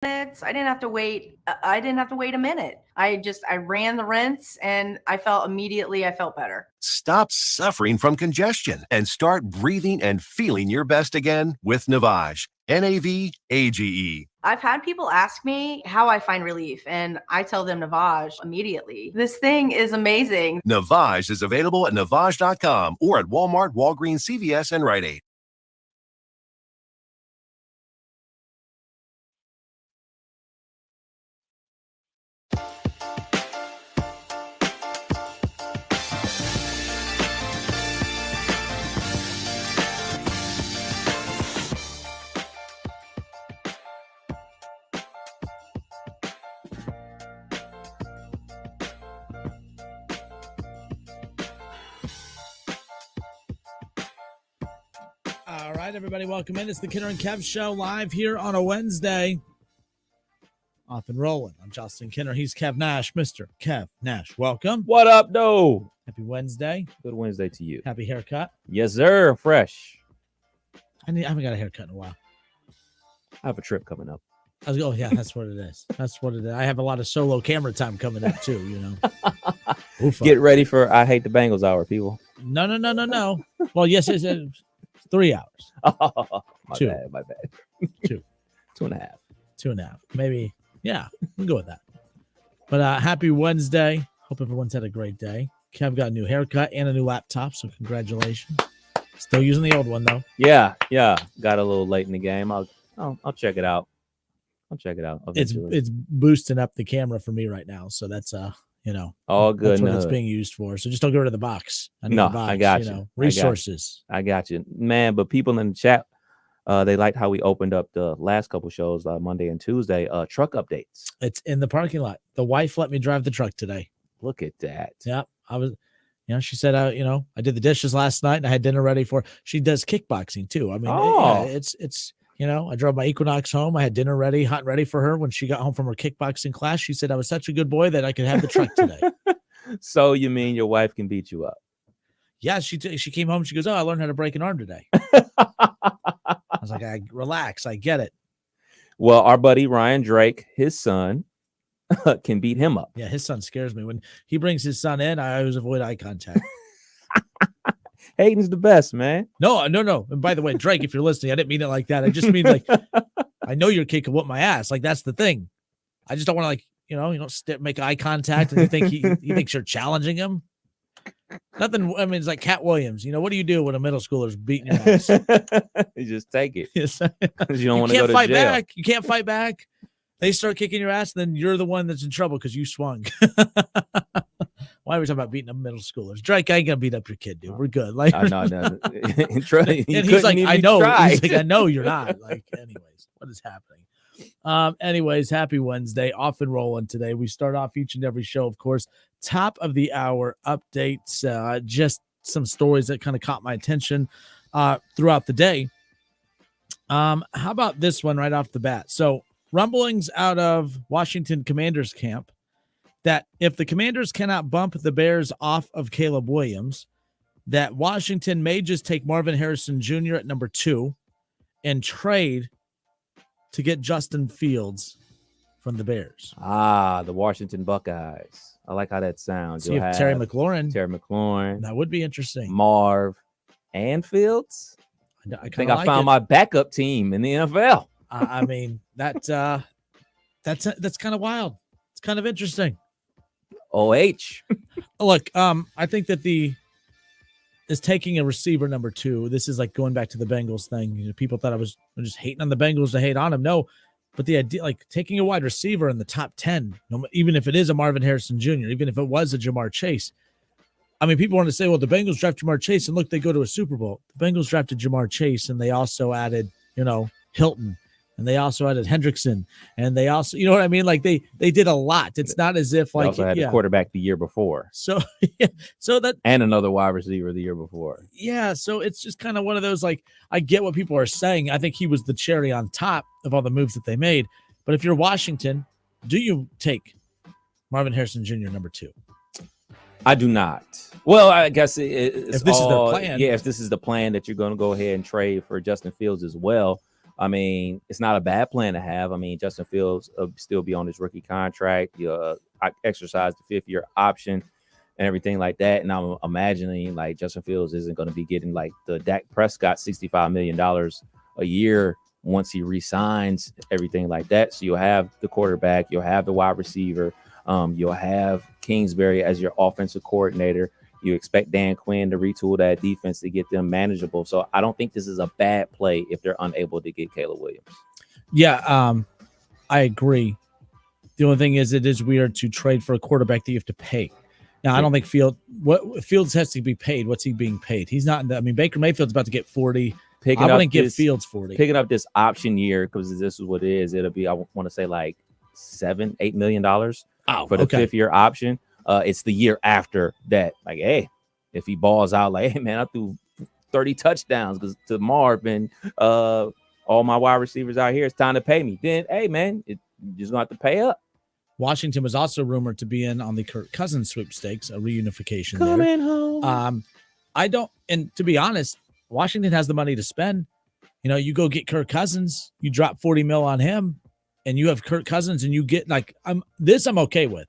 minutes. I didn't have to wait. I didn't have to wait a minute. I ran the rinse and I felt better. Stop suffering from congestion and start breathing and feeling your best again with Navage. Navage. I've had people ask me how I find relief, and I tell them Navage immediately. This thing is amazing. Navage is available at Navage.com or at Walmart, Walgreens, CVS, and Rite Aid. All right, everybody, welcome in. It's the Kinner and Kev Show live here on a Wednesday. Off and rolling. I'm Justin Kinner. He's Kev Nash, Mr. Kev Nash. Welcome. What up, though? Happy Wednesday. Good Wednesday to you. Happy haircut. Yes, sir. Fresh. I haven't got a haircut in a while. I have a trip coming up. Oh, yeah, that's what it is. That's what it is. I have a lot of solo camera time coming up, too, you know. Get ready for I Hate the Bengals hour, people. No. Well, yes, it's 3 hours. Oh, Two. My bad. Two. 2.5. 2.5. Maybe. Yeah, we'll go with that. But happy Wednesday. Hope everyone's had a great day. Kev got a new haircut and a new laptop, so congratulations. Still using the old one, though. Yeah. Got a little late in the game. I'll check it out. Eventually. It's boosting up the camera for me right now, so that's all good. That's what it's being used for. So just don't get rid of the box. I got you. Resources. I got you, man. But people in the chat, they liked how we opened up the last couple shows, Monday and Tuesday. Truck updates. It's in the parking lot. The wife let me drive the truck today. Look at that. Yeah, I was. She said, I did the dishes last night and I had dinner ready for. She does kickboxing too. I mean, it's. I drove my Equinox home. I had dinner ready, hot and ready for her. When she got home from her kickboxing class, she said I was such a good boy that I could have the truck today. So you mean your wife can beat you up? Yeah, she came home. She goes, "Oh, I learned how to break an arm today." I was like, relax. I get it. Well, our buddy Ryan Drake, his son, can beat him up. Yeah, his son scares me. When he brings his son in, I always avoid eye contact. Hayden's the best, man. No. And by the way, Drake, if you're listening, I didn't mean it like that. I just mean like, I know your kid can whoop my ass. Like, that's the thing. I just don't want to you don't make eye contact and you think he thinks you're challenging him. Nothing. I mean, it's like Cat Williams. What do you do when a middle schooler's beating your ass? You just take it. Yes. You don't want to go to fight jail. Back. You can't fight back. They start kicking your ass, then you're the one that's in trouble because you swung. Why are we talking about beating up middle schoolers? Drake, I ain't gonna beat up your kid, dude. We're good. Like, no. And he's like, I know. He's like, I know you're not. Like, anyways, what is happening? Anyways, happy Wednesday. Off and rolling today. We start off each and every show, of course. Top of the hour updates. Just some stories that kind of caught my attention throughout the day. How about this one right off the bat? So, rumblings out of Washington Commanders camp that if the Commanders cannot bump the Bears off of Caleb Williams, that Washington may just take Marvin Harrison Jr. at number 2 and trade to get Justin Fields from the Bears. The Washington Buckeyes. I like how that sounds. See if Terry McLaurin. That would be interesting. Marv and Fields. I think I found my backup team in the NFL. I mean, that's kind of wild. It's kind of interesting. OH. Look, I think that is taking a receiver number 2. This is like going back to the Bengals thing. People thought I was just hating on the Bengals to hate on them. No, but the idea, like taking a wide receiver in the top 10, even if it is a Marvin Harrison Jr., even if it was a Jamar Chase. I mean, people want to say, well, the Bengals drafted Jamar Chase and look, they go to a Super Bowl. The Bengals drafted Jamar Chase and they also added, Hilton. And they also added Hendrickson, and they also, you know what I mean? Like they did a lot. It's not as if like they also had the quarterback the year before. So and another wide receiver the year before. Yeah. So it's just kind of one of those, like, I get what people are saying. I think he was the cherry on top of all the moves that they made. But if you're Washington, do you take Marvin Harrison Jr. number 2? I do not. Well, I guess it's if this is their plan. Yeah, if this is the plan that you're going to go ahead and trade for Justin Fields as well. I mean, it's not a bad plan to have. I mean, Justin Fields still be on his rookie contract. You exercise the 5th-year option and everything like that. And I'm imagining like Justin Fields isn't going to be getting like the Dak Prescott $65 million a year once he resigns, everything like that. So you'll have the quarterback, you'll have the wide receiver, you'll have Kingsbury as your offensive coordinator. You expect Dan Quinn to retool that defense to get them manageable. So I don't think this is a bad play if they're unable to get Caleb Williams. Yeah, I agree. The only thing is, it is weird to trade for a quarterback that you have to pay. Now, I don't think Fields has to be paid. What's he being paid? He's not. I mean, Baker Mayfield's about to get 40. I wouldn't give Fields 40. Picking up this option year, because this is what it is. It'll be, I want to say, like $7-8 million for the 5th-year option. It's the year after that. Like, hey, if he balls out, like, hey, man, I threw 30 touchdowns because to Marvin, all my wide receivers out here, it's time to pay me. Then, hey, man, you're just going to have to pay up. Washington was also rumored to be in on the Kirk Cousins sweepstakes, a reunification. Coming home. I don't, and to be honest, Washington has the money to spend. You know, you go get Kirk Cousins, you drop $40 million on him, and you have Kirk Cousins, and you get like I'm okay with.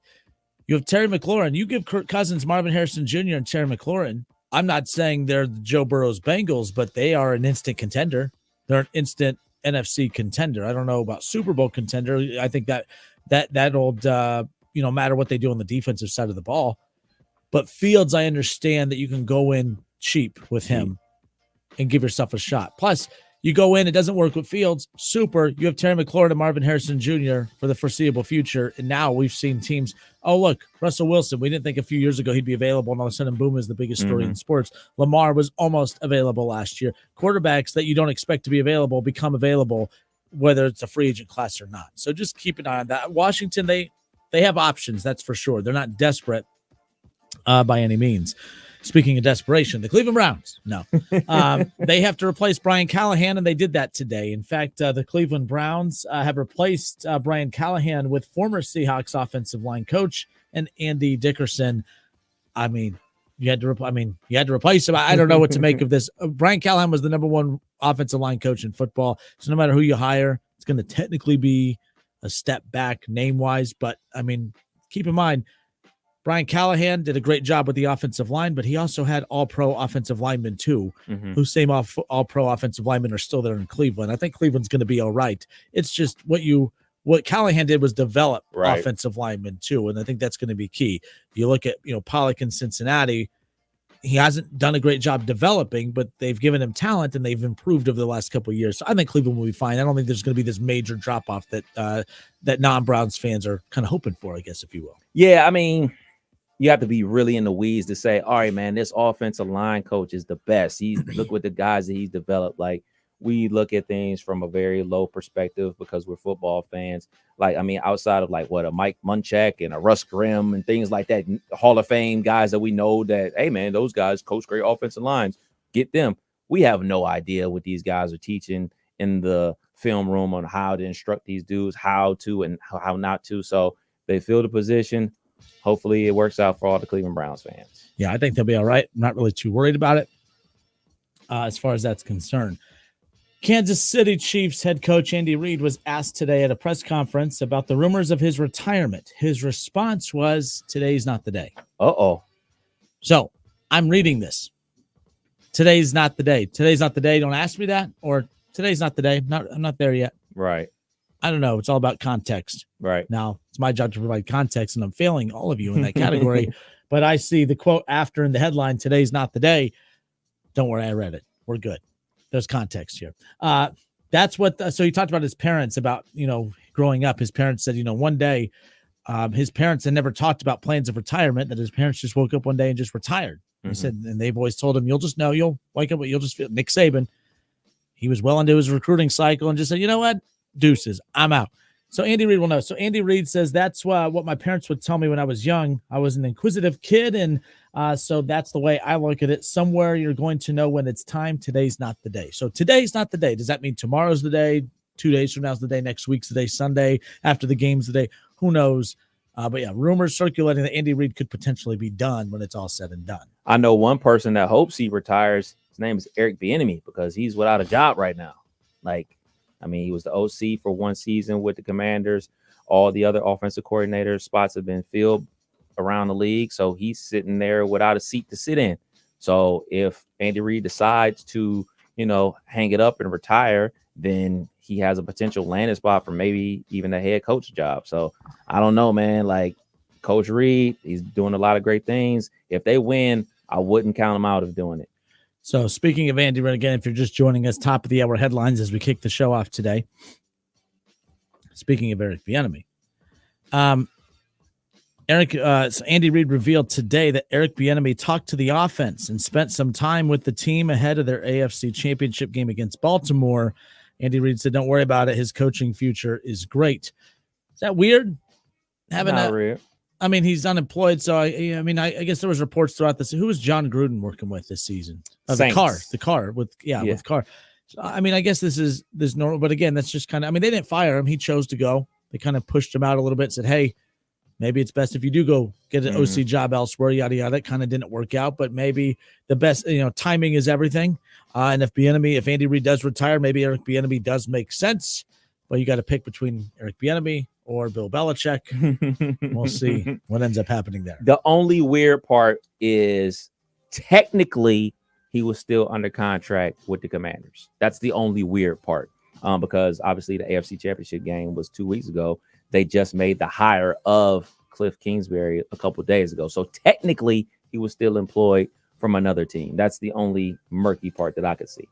You have Terry McLaurin. You give Kirk Cousins, Marvin Harrison Jr., and Terry McLaurin. I'm not saying they're the Joe Burrow's Bengals, but they are an instant contender. They're an instant NFC contender. I don't know about Super Bowl contender. I think that'll matter what they do on the defensive side of the ball. But Fields, I understand that you can go in cheap with him and give yourself a shot. Plus, you go in, it doesn't work with Fields. Super. You have Terry McLaurin and Marvin Harrison Jr. for the foreseeable future. And now we've seen teams, oh, look, Russell Wilson. We didn't think a few years ago he'd be available. And all of a sudden, boom, is the biggest story in sports. Lamar was almost available last year. Quarterbacks that you don't expect to be available become available, whether it's a free agent class or not. So just keep an eye on that. Washington, they have options, that's for sure. They're not desperate by any means. Speaking of desperation, the Cleveland Browns, no. They have to replace Brian Callahan, and they did that today. In fact, the Cleveland Browns have replaced Brian Callahan with former Seahawks offensive line coach and Andy Dickerson. I mean, you had to replace him. I don't know what to make of this. Brian Callahan was the number one offensive line coach in football. So no matter who you hire, it's going to technically be a step back name-wise. But, I mean, keep in mind, Brian Callahan did a great job with the offensive line, but he also had all-pro offensive linemen too, who same all-pro offensive linemen are still there in Cleveland. I think Cleveland's going to be all right. It's just what Callahan did was develop offensive linemen too, and I think that's going to be key. You look at Pollock in Cincinnati, he hasn't done a great job developing, but they've given him talent and they've improved over the last couple of years. So I think Cleveland will be fine. I don't think there's going to be this major drop-off that non-Browns fans are kind of hoping for, I guess, if you will. Yeah, I mean, you have to be really in the weeds to say, all right, man, this offensive line coach is the best. Look what the guys that he's developed. Like, we look at things from a very low perspective because we're football fans. Like, I mean, outside of like a Mike Munchak and a Russ Grimm and things like that, Hall of Fame guys that we know that, hey, man, those guys coach great offensive lines. Get them. We have no idea what these guys are teaching in the film room on how to instruct these dudes, how to and how not to. So they fill the position. Hopefully it works out for all the Cleveland Browns fans. Yeah, I think they'll be all right. I'm not really too worried about it as far as that's concerned. Kansas City Chiefs head coach Andy Reid was asked today at a press conference about the rumors of his retirement. His response was, today's not the day. Uh-oh. So I'm reading this. Today's not the day. Today's not the day. Don't ask me that. Or today's not the day. I'm not there yet. Right. I don't know. It's all about context. Right. Now, it's my job to provide context, and I'm failing all of you in that category. But I see the quote after in the headline, today's not the day. Don't worry, I read it. We're good. There's context here. That's what, so he talked about his parents, about, growing up. His parents said, one day his parents had never talked about plans of retirement, that his parents just woke up one day and just retired. He said, and they've always told him, you'll wake up, you'll just feel. Nick Saban, he was well into his recruiting cycle and just said, you know what? Deuces, I'm out. So Andy Reid will know. So Andy Reid says, that's what my parents would tell me when I was young. I was an inquisitive kid, and so that's the way I look at it. Somewhere you're going to know when it's time. Today's not the day. So today's not the day. Does that mean tomorrow's the day? 2 days from now is the day? Next week's the day? Sunday after the game's the day? Who knows? But yeah, rumors circulating that Andy Reid could potentially be done when it's all said and done. I know one person that hopes he retires. His name is Eric Bieniemy, because he's without a job right now. Like, I mean, he was the OC for one season with the Commanders. All the other offensive coordinator spots have been filled around the league. So he's sitting there without a seat to sit in. So if Andy Reid decides to, hang it up and retire, then he has a potential landing spot for maybe even a head coach job. So I don't know, man. Like Coach Reid, he's doing a lot of great things. If they win, I wouldn't count him out of doing it. So speaking of Andy Reid, again, if you're just joining us, top of the hour headlines as we kick the show off today. Speaking of Eric Bieniemy, Andy Reid revealed today that Eric Bieniemy talked to the offense and spent some time with the team ahead of their AFC Championship game against Baltimore. Andy Reid said, "Don't worry about it. His coaching future is great." Is that weird? Weird. I mean, he's unemployed, so I guess there was reports throughout this. Who was John Gruden working with this season? The car with Carr. So, I mean, I guess this normal, but again, that's just kind of. I mean, they didn't fire him; he chose to go. They kind of pushed him out a little bit. Said, "Hey, maybe it's best if you do go get an OC job elsewhere." Yada yada. It kind of didn't work out, but maybe the best. Timing is everything. And if Andy Reid does retire, maybe Eric Bieniemy does make sense. But you got to pick between Eric Bieniemy or Bill Belichick. We'll see what ends up happening there. The only weird part is technically he was still under contract with the Commanders. That's the only weird part because obviously the AFC Championship game was 2 weeks ago. They just made the hire of Cliff Kingsbury a couple of days ago. So technically he was still employed from another team. That's the only murky part that I could see.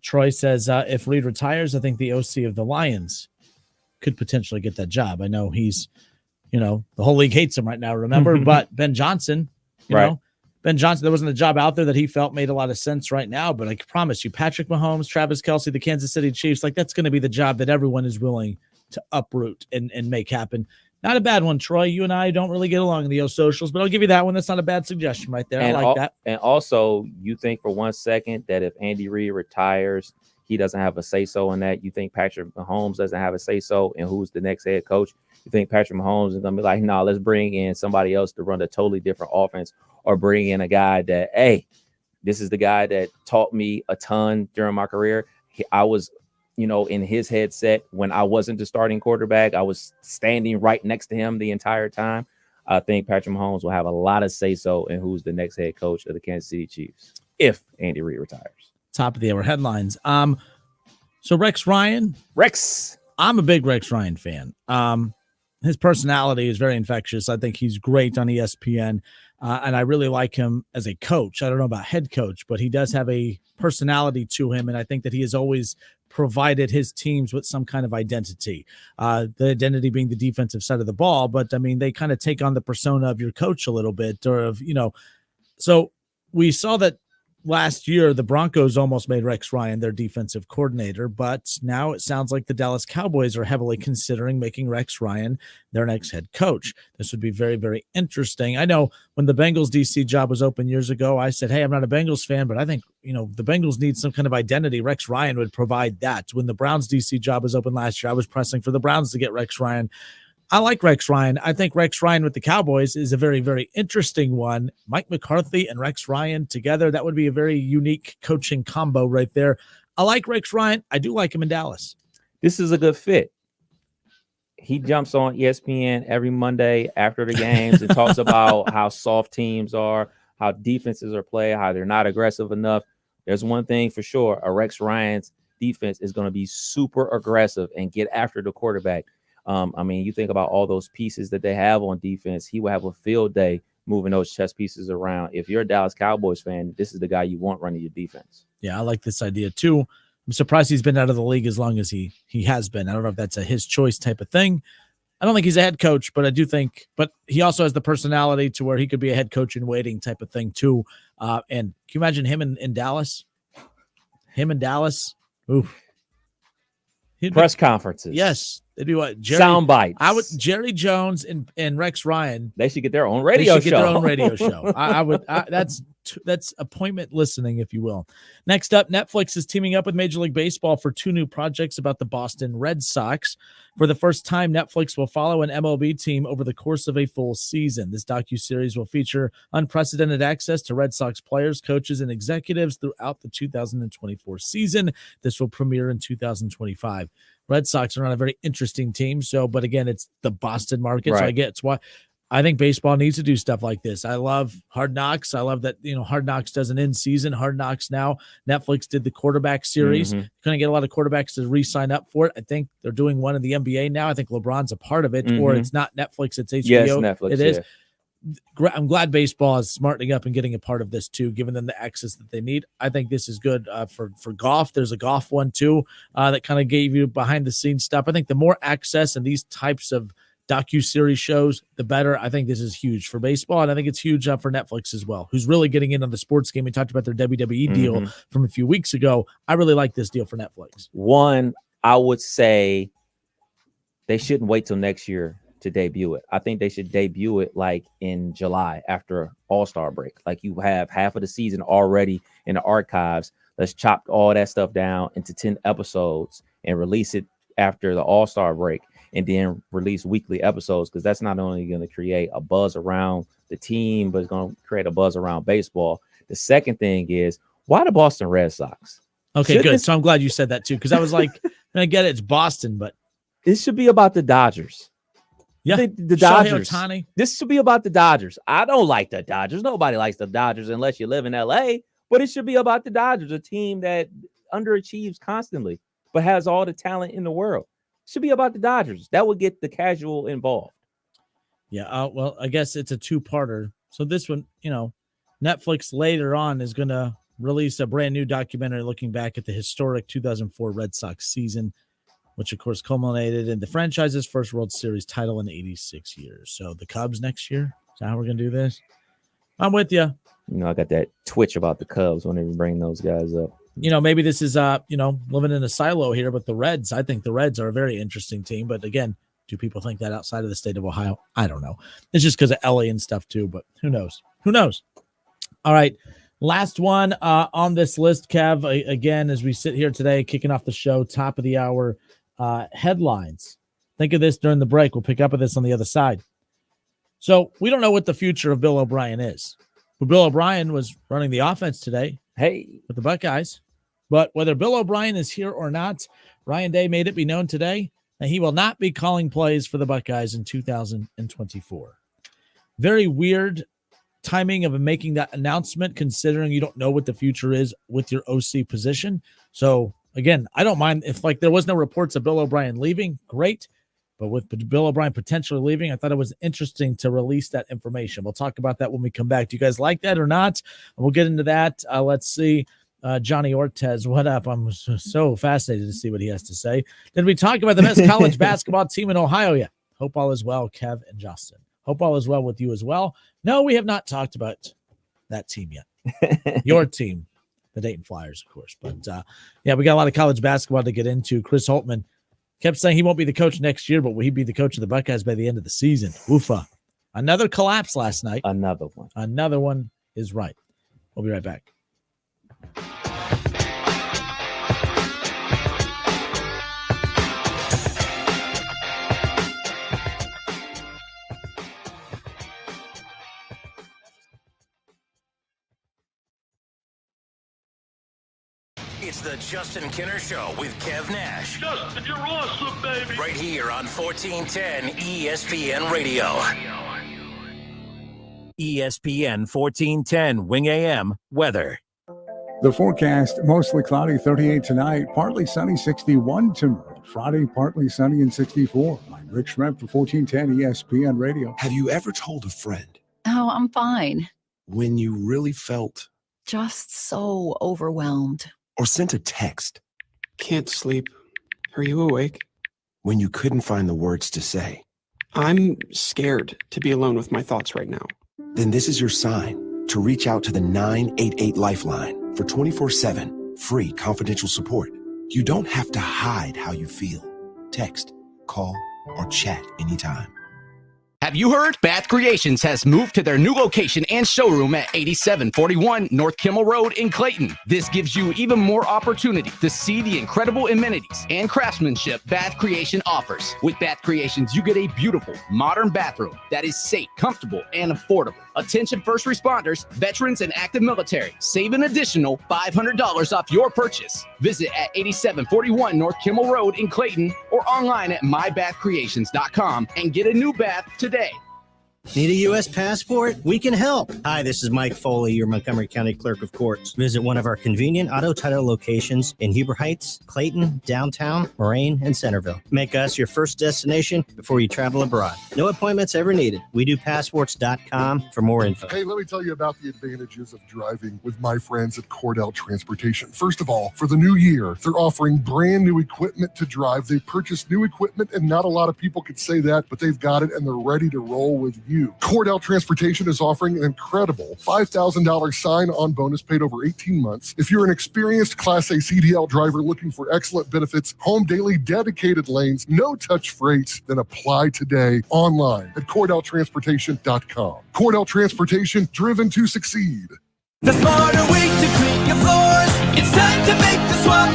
Troy says, if Reid retires, I think the OC of the Lions could potentially get that job. I know he's, the whole league hates him right now, remember? But Ben Johnson, Ben Johnson, there wasn't a job out there that he felt made a lot of sense right now. But I promise you, Patrick Mahomes, Travis Kelce, the Kansas City Chiefs, that's going to be the job that everyone is willing to uproot and make happen. Not a bad one, Troy. You and I don't really get along in the socials, but I'll give you that one. That's not a bad suggestion right there. I like that. And also, you think for 1 second that if Andy Reid retires, he doesn't have a say-so in that. You think Patrick Mahomes doesn't have a say-so in who's the next head coach. You think Patrick Mahomes is going to be like, no, let's bring in somebody else to run a totally different offense or bring in a guy that, hey, this is the guy that taught me a ton during my career. I was in his headset when I wasn't the starting quarterback. I was standing right next to him the entire time. I think Patrick Mahomes will have a lot of say-so in who's the next head coach of the Kansas City Chiefs if Andy Reid retires. Top of the hour headlines. So Rex Ryan. I'm a big Rex Ryan fan. His personality is very infectious. I think he's great on ESPN. And I really like him as a coach. I don't know about head coach, but he does have a personality to him. And I think that he has always provided his teams with some kind of identity, the identity being the defensive side of the ball. But I mean, they kind of take on the persona of your coach a little bit so we saw that last year, the Broncos almost made Rex Ryan their defensive coordinator, but now it sounds like the Dallas Cowboys are heavily considering making Rex Ryan their next head coach. This would be very, very interesting. I know when the Bengals DC job was open years ago, I said, hey, I'm not a Bengals fan, but I think, the Bengals need some kind of identity. Rex Ryan would provide that. When the Browns DC job was open last year, I was pressing for the Browns to get Rex Ryan. I like Rex Ryan. I think Rex Ryan with the Cowboys is a very, very interesting one. Mike McCarthy and Rex Ryan together, that would be a very unique coaching combo right there. I like Rex Ryan. I do like him in Dallas. This is a good fit. He jumps on ESPN every Monday after the games and talks about how soft teams are, how defenses are playing, how they're not aggressive enough. There's one thing for sure. A Rex Ryan's defense is going to be super aggressive and get after the quarterback. You think about all those pieces that they have on defense. He will have a field day moving those chess pieces around. If you're a Dallas Cowboys fan, this is the guy you want running your defense. Yeah, I like this idea too. I'm surprised he's been out of the league as long as he has been. I don't know if that's a his choice type of thing. I don't think he's a head coach, but I do think, but he also has the personality to where he could be a head coach in waiting type of thing too. And can you imagine him in Dallas? Him in Dallas? Ooh. Press conferences. Yes. They'd be what? Sound bites. Jerry Jones and Rex Ryan. They should get their own radio show. Get their own radio show. That's appointment listening, if you will. Next up, Netflix is teaming up with Major League Baseball for 2 new projects about the Boston Red Sox. For the first time, Netflix will follow an MLB team over the course of a full season. This docuseries will feature unprecedented access to Red Sox players, coaches, and executives throughout the 2024 season. This will premiere in 2025. Red Sox are not a very interesting team. But again, it's the Boston market. Right. So I get it's why I think baseball needs to do stuff like this. I love Hard Knocks. I love that, Hard Knocks does an in-season. Hard Knocks now. Netflix did the quarterback series. Couldn't get a lot of quarterbacks to re-sign up for it. I think they're doing one in the NBA now. I think LeBron's a part of it, or it's not Netflix, it's HBO. Yes, Netflix, it is. I'm glad baseball is smartening up and getting a part of this too, giving them the access that they need. I think this is good for golf. There's a golf one too that kind of gave you behind-the-scenes stuff. I think the more access and these types of docu-series shows, the better. I think this is huge for baseball, and I think it's huge for Netflix as well, who's really getting in on the sports game. We talked about their WWE deal from a few weeks ago. I really like this deal for Netflix. One, I would say they shouldn't wait till next year to debut it. I think they should debut it like in July after All-Star break. Like you have half of the season already in the archives. Let's chop all that stuff down into 10 episodes and release it after the All-Star break, and then release weekly episodes, because that's not only going to create a buzz around the team, but it's going to create a buzz around baseball. The second thing is, why the Boston Red Sox? Okay, good. So I'm glad you said that too, because I was like, I get it, it's Boston, but it should be about the Dodgers. Yeah, the Dodgers. This should be about the Dodgers. I don't like the Dodgers. Nobody likes the Dodgers unless you live in LA, but it should be about the Dodgers, a team that underachieves constantly, but has all the talent in the world. Should be about the Dodgers. That would get the casual involved. Yeah. Well, I guess it's a 2-parter. So this one, Netflix later on is going to release a brand new documentary looking back at the historic 2004 Red Sox season, which of course culminated in the franchise's first World Series title in 86 years. So the Cubs next year. Is that how we're going to do this? I'm with you. I got that twitch about the Cubs whenever you bring those guys up. Maybe this is, living in a silo here, but the Reds, I think the Reds are a very interesting team. But again, do people think that outside of the state of Ohio? I don't know. It's just because of LA and stuff too, but who knows? All right. Last one on this list, Kev, again, as we sit here today, kicking off the show, top of the hour, headlines. Think of this during the break. We'll pick up with this on the other side. So we don't know what the future of Bill O'Brien is. But Bill O'Brien was running the offense today. Hey, with the Buckeyes. But whether Bill O'Brien is here or not, Ryan Day made it be known today that he will not be calling plays for the Buckeyes in 2024. Very weird timing of making that announcement, considering you don't know what the future is with your OC position. So again, I don't mind if there was no reports of Bill O'Brien leaving, great. But with Bill O'Brien potentially leaving, I thought it was interesting to release that information. We'll talk about that when we come back. Do you guys like that or not? And we'll get into that. Let's see. Johnny Ortez, what up? I'm so fascinated to see what he has to say. Did we talk about the best college basketball team in Ohio yet? Hope all is well, Kev and Justin. Hope all is well with you as well. No, we have not talked about that team yet. Your team, the Dayton Flyers, of course. But, we got a lot of college basketball to get into. Chris Holtman kept saying he won't be the coach next year, but will he be the coach of the Buckeyes by the end of the season? Oofa. Another collapse last night. Another one is right. We'll be right back. It's the Justin Kinner Show with Kev Nash. Justin, you're awesome, baby. Right here on 1410 ESPN Radio. ESPN 1410 Wing AM weather. The forecast, mostly cloudy, 38 tonight, partly sunny, 61 tomorrow. Friday, partly sunny and 64. I'm Rick Schrempf for 1410 ESPN Radio. Have you ever told a friend? Oh, I'm fine. When you really felt? Just so overwhelmed. Or sent a text? Can't sleep. Are you awake? When you couldn't find the words to say? I'm scared to be alone with my thoughts right now. Then this is your sign to reach out to the 988 Lifeline for 24/7 free confidential support. You don't have to hide how you feel. Text call, or chat anytime. Have you heard? Bath Creations has moved to their new location and showroom at 8741 North Kimmel Road in Clayton. This gives you even more opportunity to see the incredible amenities and craftsmanship Bath Creation offers. With Bath Creations, you get a beautiful, modern bathroom that is safe, comfortable, and affordable. Attention first responders, veterans, and active military. Save an additional $500 off your purchase. Visit at 8741 North Kimmel Road in Clayton or online at mybathcreations.com and get a new bath today. Need a U.S. passport? We can help. Hi, this is Mike Foley, your Montgomery County Clerk of Courts. Visit one of our convenient auto title locations in Huber Heights, Clayton, downtown, Moraine, and Centerville. Make us your first destination before you travel abroad. No appointments ever needed. We do passports.com for more info. Hey, let me tell you about the advantages of driving with my friends at Cordell Transportation. First of all, for the new year, they're offering brand new equipment to drive. They purchased new equipment, and not a lot of people could say that, but they've got it, and they're ready to roll with you. Cordell Transportation is offering an incredible $5,000 sign-on bonus paid over 18 months. If you're an experienced Class A CDL driver looking for excellent benefits, home daily dedicated lanes, no-touch freights, then apply today online at CordellTransportation.com. Cordell Transportation, driven to succeed. The smarter way to clean your floors. It's time to make the swap.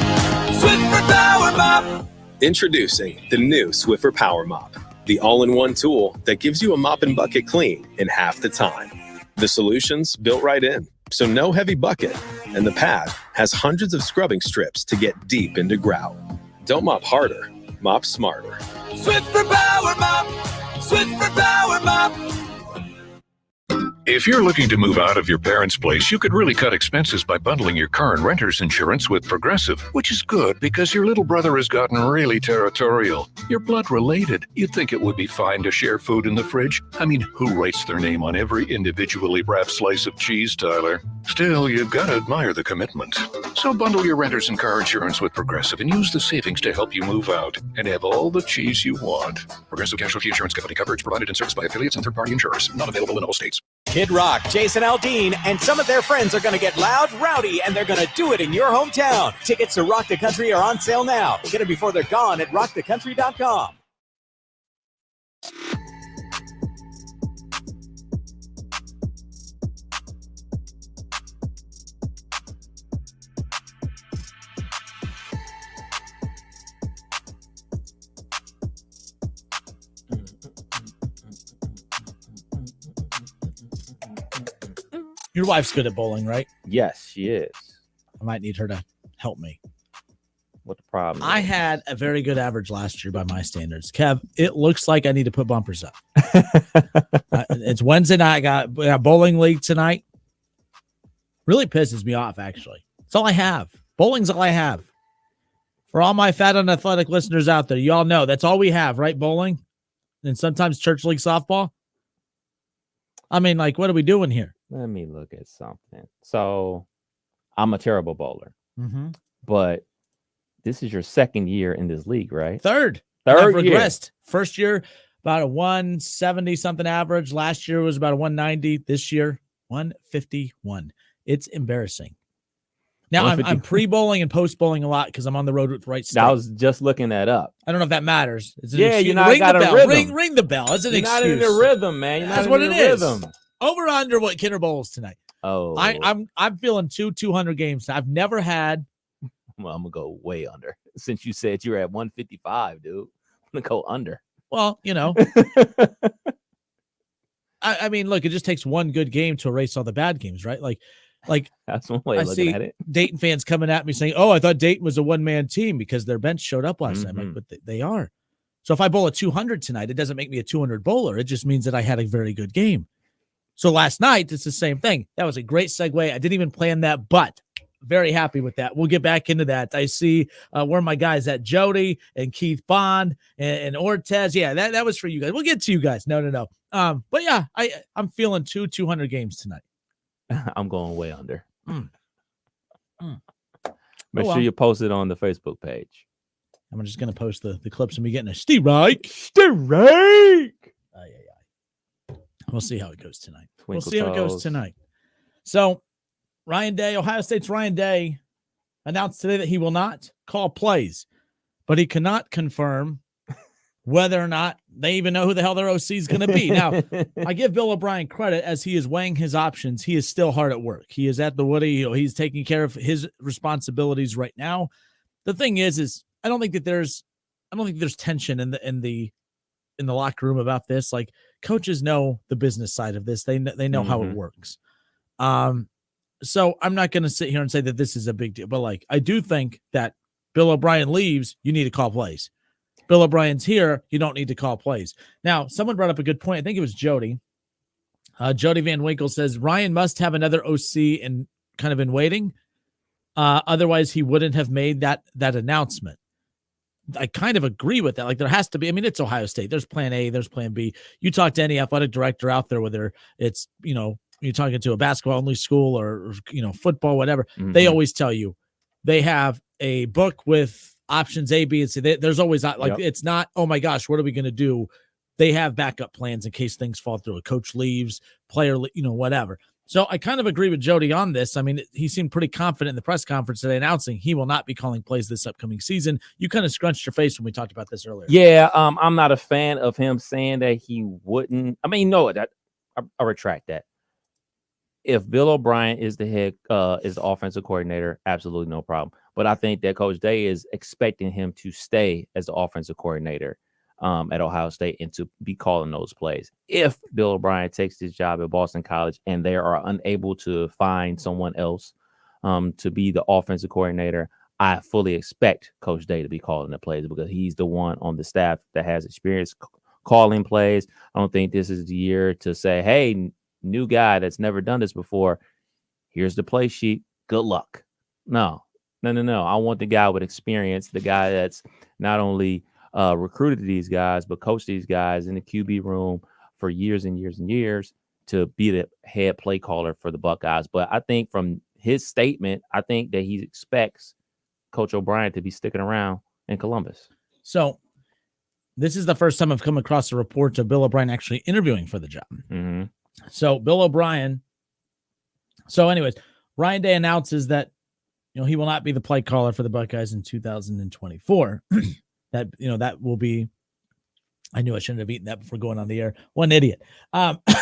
Swiffer Power Mop. Introducing the new Swiffer Power Mop, the all-in-one tool that gives you a mop and bucket clean in half the time. The solution's built right in, so no heavy bucket, and the pad has hundreds of scrubbing strips to get deep into grout. Don't mop harder, mop smarter. Swiffer Power Mop. Swiffer Power Mop. If you're looking to move out of your parents' place, you could really cut expenses by bundling your car and renter's insurance with Progressive, which is good because your little brother has gotten really territorial. You're blood related. You'd think it would be fine to share food in the fridge. I mean, who writes their name on every individually wrapped slice of cheese, Tyler? Still, you've got to admire the commitment. So bundle your renter's and car insurance with Progressive and use the savings to help you move out and have all the cheese you want. Progressive Casualty Insurance Company coverage provided and serviced by affiliates and third-party insurers. Not available in all states. Kid Rock, Jason Aldean, and some of their friends are going to get loud, rowdy, and they're going to do it in your hometown. Tickets to Rock the Country are on sale now. Get them before they're gone at rockthecountry.com. Your wife's good at bowling, right? Yes, she is. I might need her to help me. What the problem? I had a very good average last year by my standards. Kev, it looks like I need to put bumpers up. It's Wednesday night. I got bowling league tonight. Really pisses me off, actually. It's all I have. Bowling's all I have. For all my fat and athletic listeners out there, you all know that's all we have, right? Bowling and sometimes church league softball. I mean, like, what are we doing here? Let me look at something. So I'm a terrible bowler, but this is your second year in this league, right? Third I've regressed. First year, about a 170 something average. Last year was about a 190. This year, 151. It's embarrassing. Now I'm pre-bowling and post-bowling a lot because I'm on the road with right stick. I was just looking that up. I don't know if that matters. You're not ring got the a bell. rhythm. Ring the bell. It's an You're excuse. not in the rhythm, man. You're That's not what in it the is. rhythm. Over under what Kinder bowls tonight. Oh, I'm feeling 200 games. I've never had. Well, I'm gonna go way under. Since you said you're at 155, dude, I'm gonna go under. Well, you know, I mean, look, it just takes one good game to erase all the bad games, right? Like that's one way of looking at it. Dayton fans coming at me saying, "Oh, I thought Dayton was a one-man team because their bench showed up last night." But they are. So if I bowl a 200 tonight, it doesn't make me a 200 bowler. It just means that I had a very good game. So last night, it's the same thing. That was a great segue. I didn't even plan that, but very happy with that. We'll get back into that. I see where my guys at, Jody and Keith Bond and Ortez. Yeah, that was for you guys. We'll get to you guys. No. But yeah, I'm feeling 200 games tonight. I'm going way under. Make well. sure you post it on the Facebook page. I'm just going to post the clips of me getting a Steve-Reich. We'll see how it goes tonight. We'll see how it goes tonight. So, Ryan Day, Ohio State's Ryan Day, announced today that he will not call plays, but he cannot confirm whether or not they even know who the hell their OC is going to be. Now, I give Bill O'Brien credit as he is weighing his options. He is still hard at work. He is at the Woody. He's taking care of his responsibilities right now. The thing is I don't think there's tension in the locker room about this. Like, coaches know the business side of this. They know how it works. So I'm not going to sit here and say that this is a big deal, but like, I do think that Bill O'Brien leaves, you need to call plays. Bill O'Brien's here, you don't need to call plays. Now, someone brought up a good point. I think it was Jody. Jody Van Winkle says Ryan must have another OC in waiting. Otherwise, he wouldn't have made that announcement. I kind of agree with that. Like, there has to be. I mean, it's Ohio State. There's plan A. There's plan B. You talk to any athletic director out there, whether it's you're talking to a basketball only school or football, whatever. They always tell you they have a book with options A, B, and C. There's always It's not, oh my gosh, what are we going to do? They have backup plans in case things fall through. A coach leaves, player, whatever. So I kind of agree with Jody on this. I mean, he seemed pretty confident in the press conference today announcing he will not be calling plays this upcoming season. You kind of scrunched your face when we talked about this earlier. Yeah, I'm not a fan of him saying that he wouldn't. I mean, no, that I retract that. If Bill O'Brien is the offensive coordinator, absolutely no problem. But I think that Coach Day is expecting him to stay as the offensive coordinator at Ohio State and to be calling those plays. If Bill O'Brien takes his job at Boston College and they are unable to find someone else to be the offensive coordinator, I fully expect Coach Day to be calling the plays because he's the one on the staff that has experience calling plays. I don't think this is the year to say, hey, new guy that's never done this before, here's the play sheet, good luck. No. I want the guy with experience, the guy that's not only recruited these guys, but coached these guys in the QB room for years and years and years to be the head play caller for the Buckeyes. But I think from his statement, I think that he expects Coach O'Brien to be sticking around in Columbus. So this is the first time I've come across a report of Bill O'Brien actually interviewing for the job. Mm-hmm. So Bill O'Brien. So anyways, Ryan Day announces that, he will not be the play caller for the Buckeyes in 2024. That will be, I knew I shouldn't have eaten that before going on the air. One idiot.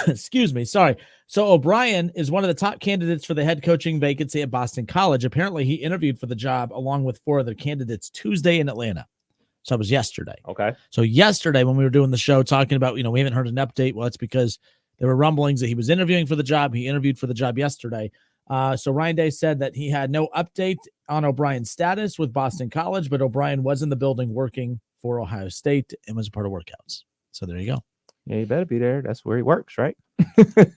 Excuse me. Sorry. So O'Brien is one of the top candidates for the head coaching vacancy at Boston College. Apparently he interviewed for the job along with 4 other candidates Tuesday in Atlanta. So it was yesterday. Okay. So yesterday when we were doing the show talking about, we haven't heard an update. Well, it's because there were rumblings that he was interviewing for the job. He interviewed for the job yesterday. So Ryan Day said that he had no update on O'Brien's status with Boston College, but O'Brien was in the building working for Ohio State and was a part of workouts. So there you go. Yeah, you better be there. That's where he works, right?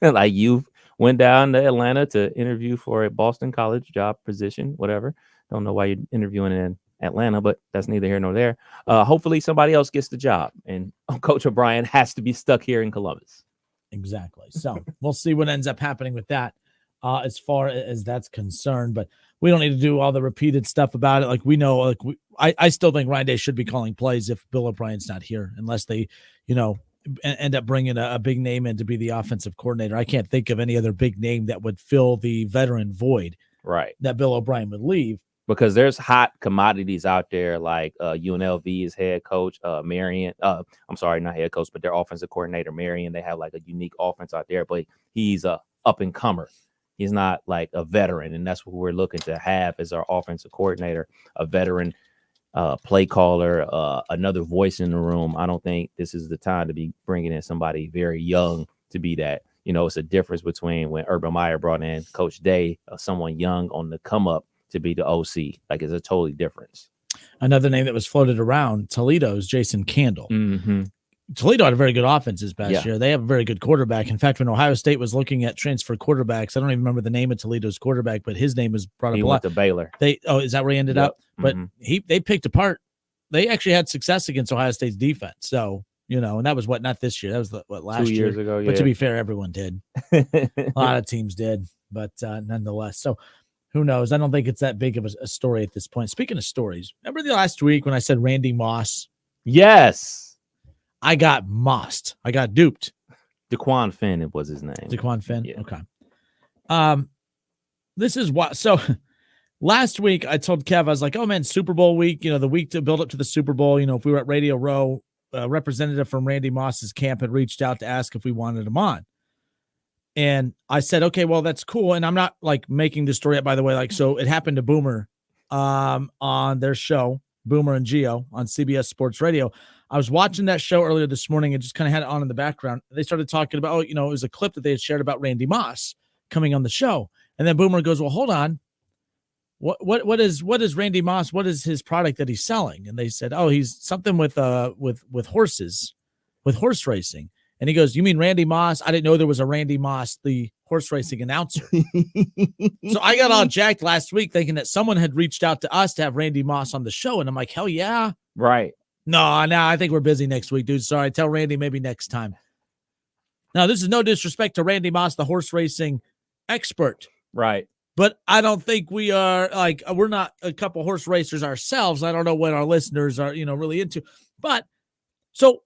Like you went down to Atlanta to interview for a Boston College job position, whatever. Don't know why you're interviewing in Atlanta, but that's neither here nor there. Hopefully somebody else gets the job, and Coach O'Brien has to be stuck here in Columbus. Exactly. So we'll see what ends up happening with that. As far as that's concerned, but we don't need to do all the repeated stuff about it. Like we know, I still think Ryan Day should be calling plays if Bill O'Brien's not here, unless they, end up bringing a big name in to be the offensive coordinator. I can't think of any other big name that would fill the veteran void, right? That Bill O'Brien would leave. Because there's hot commodities out there like UNLV's head coach, Marion. I'm sorry, not head coach, but their offensive coordinator, Marion. They have like a unique offense out there, but he's a up and comer. He's not like a veteran, and that's what we're looking to have as our offensive coordinator, a veteran play caller, another voice in the room. I don't think this is the time to be bringing in somebody very young to be that. It's a difference between when Urban Meyer brought in Coach Day, someone young on the come up to be the OC. Like, it's a totally difference. Another name that was floated around, Toledo's Jason Candle. Mm-hmm. Toledo had a very good offense this past year. They have a very good quarterback. In fact, when Ohio State was looking at transfer quarterbacks, I don't even remember the name of Toledo's quarterback, but his name was brought up a lot. He went to Baylor. Is that where he ended up? But they picked apart. They actually had success against Ohio State's defense. So, and that was not this year. That was last 2 years ago. But to be fair, everyone did. A lot of teams did, but nonetheless. So who knows? I don't think it's that big of a story at this point. Speaking of stories, remember the last week when I said Randy Moss? Yes. I got mossed. I got duped. Daquan Finn was his name. Daquan Finn? Yeah. Okay. This is what. So last week I told Kev, I was like, oh man, Super Bowl week, the week to build up to the Super Bowl. If we were at Radio Row a representative from Randy Moss's camp had reached out to ask if we wanted him on. And I said, okay, well, that's cool. And I'm not like making this story up, by the way. Like, so it happened to Boomer on their show, Boomer and Geo on CBS Sports Radio. I was watching that show earlier this morning and just kind of had it on in the background. They started talking about, it was a clip that they had shared about Randy Moss coming on the show. And then Boomer goes, well, hold on. What is Randy Moss? What is his product that he's selling? And they said, oh, he's something with horses, with horse racing. And he goes, you mean Randy Moss? I didn't know there was a Randy Moss, the horse racing announcer. So I got all jacked last week thinking that someone had reached out to us to have Randy Moss on the show. And I'm like, hell yeah. Right. No, I think we're busy next week, dude. Sorry. Tell Randy maybe next time. Now, this is no disrespect to Randy Moss, the horse racing expert. Right. But I don't think we are we're not a couple horse racers ourselves. I don't know what our listeners are, really into. But so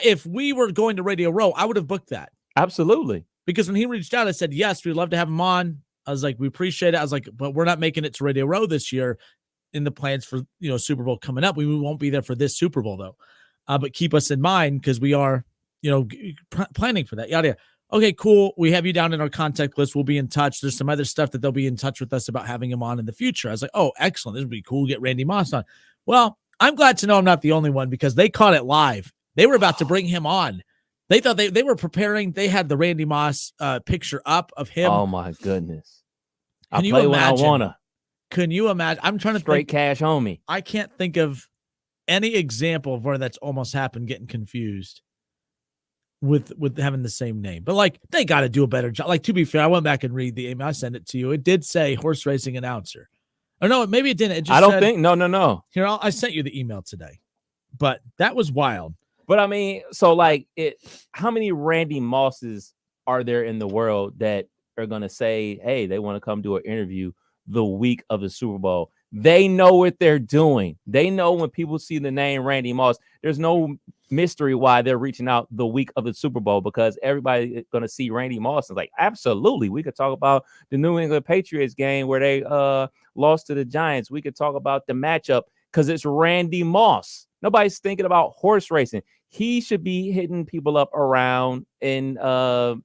if we were going to Radio Row, I would have booked that. Absolutely. Because when he reached out, I said, yes, we'd love to have him on. I was like, we appreciate it. I was like, but we're not making it to Radio Row this year in the plans for, Super Bowl coming up. We won't be there for this Super Bowl, though. But keep us in mind because we are, planning for that. Yada, yada. Okay, cool. We have you down in our contact list. We'll be in touch. There's some other stuff that they'll be in touch with us about having him on in the future. I was like, oh, excellent. This would be cool. Get Randy Moss on. Well, I'm glad to know I'm not the only one because they caught it live. They were about to bring him on. They thought they were preparing. They had the Randy Moss picture up of him. Oh, my goodness. Can you play imagine? when I want to. Can you imagine? I'm trying to Straight think. cash on me. I can't think of any example of where that's almost happened, getting confused with having the same name. But they got to do a better job. To be fair, I went back and read the email. I sent it to you. It did say horse racing announcer. Or no, maybe it didn't. It just I don't think. No. Here, I sent you the email today. But that was wild. But I mean, so how many Randy Mosses are there in the world that are going to say, hey, they want to come do an interview the week of the Super Bowl? They know what they're doing. They know when people see the name Randy Moss, there's no mystery why they're reaching out the week of the Super Bowl because everybody is going to see Randy Moss. And absolutely. We could talk about the New England Patriots game where they lost to the Giants. We could talk about the matchup because it's Randy Moss. Nobody's thinking about horse racing. He should be hitting people up around in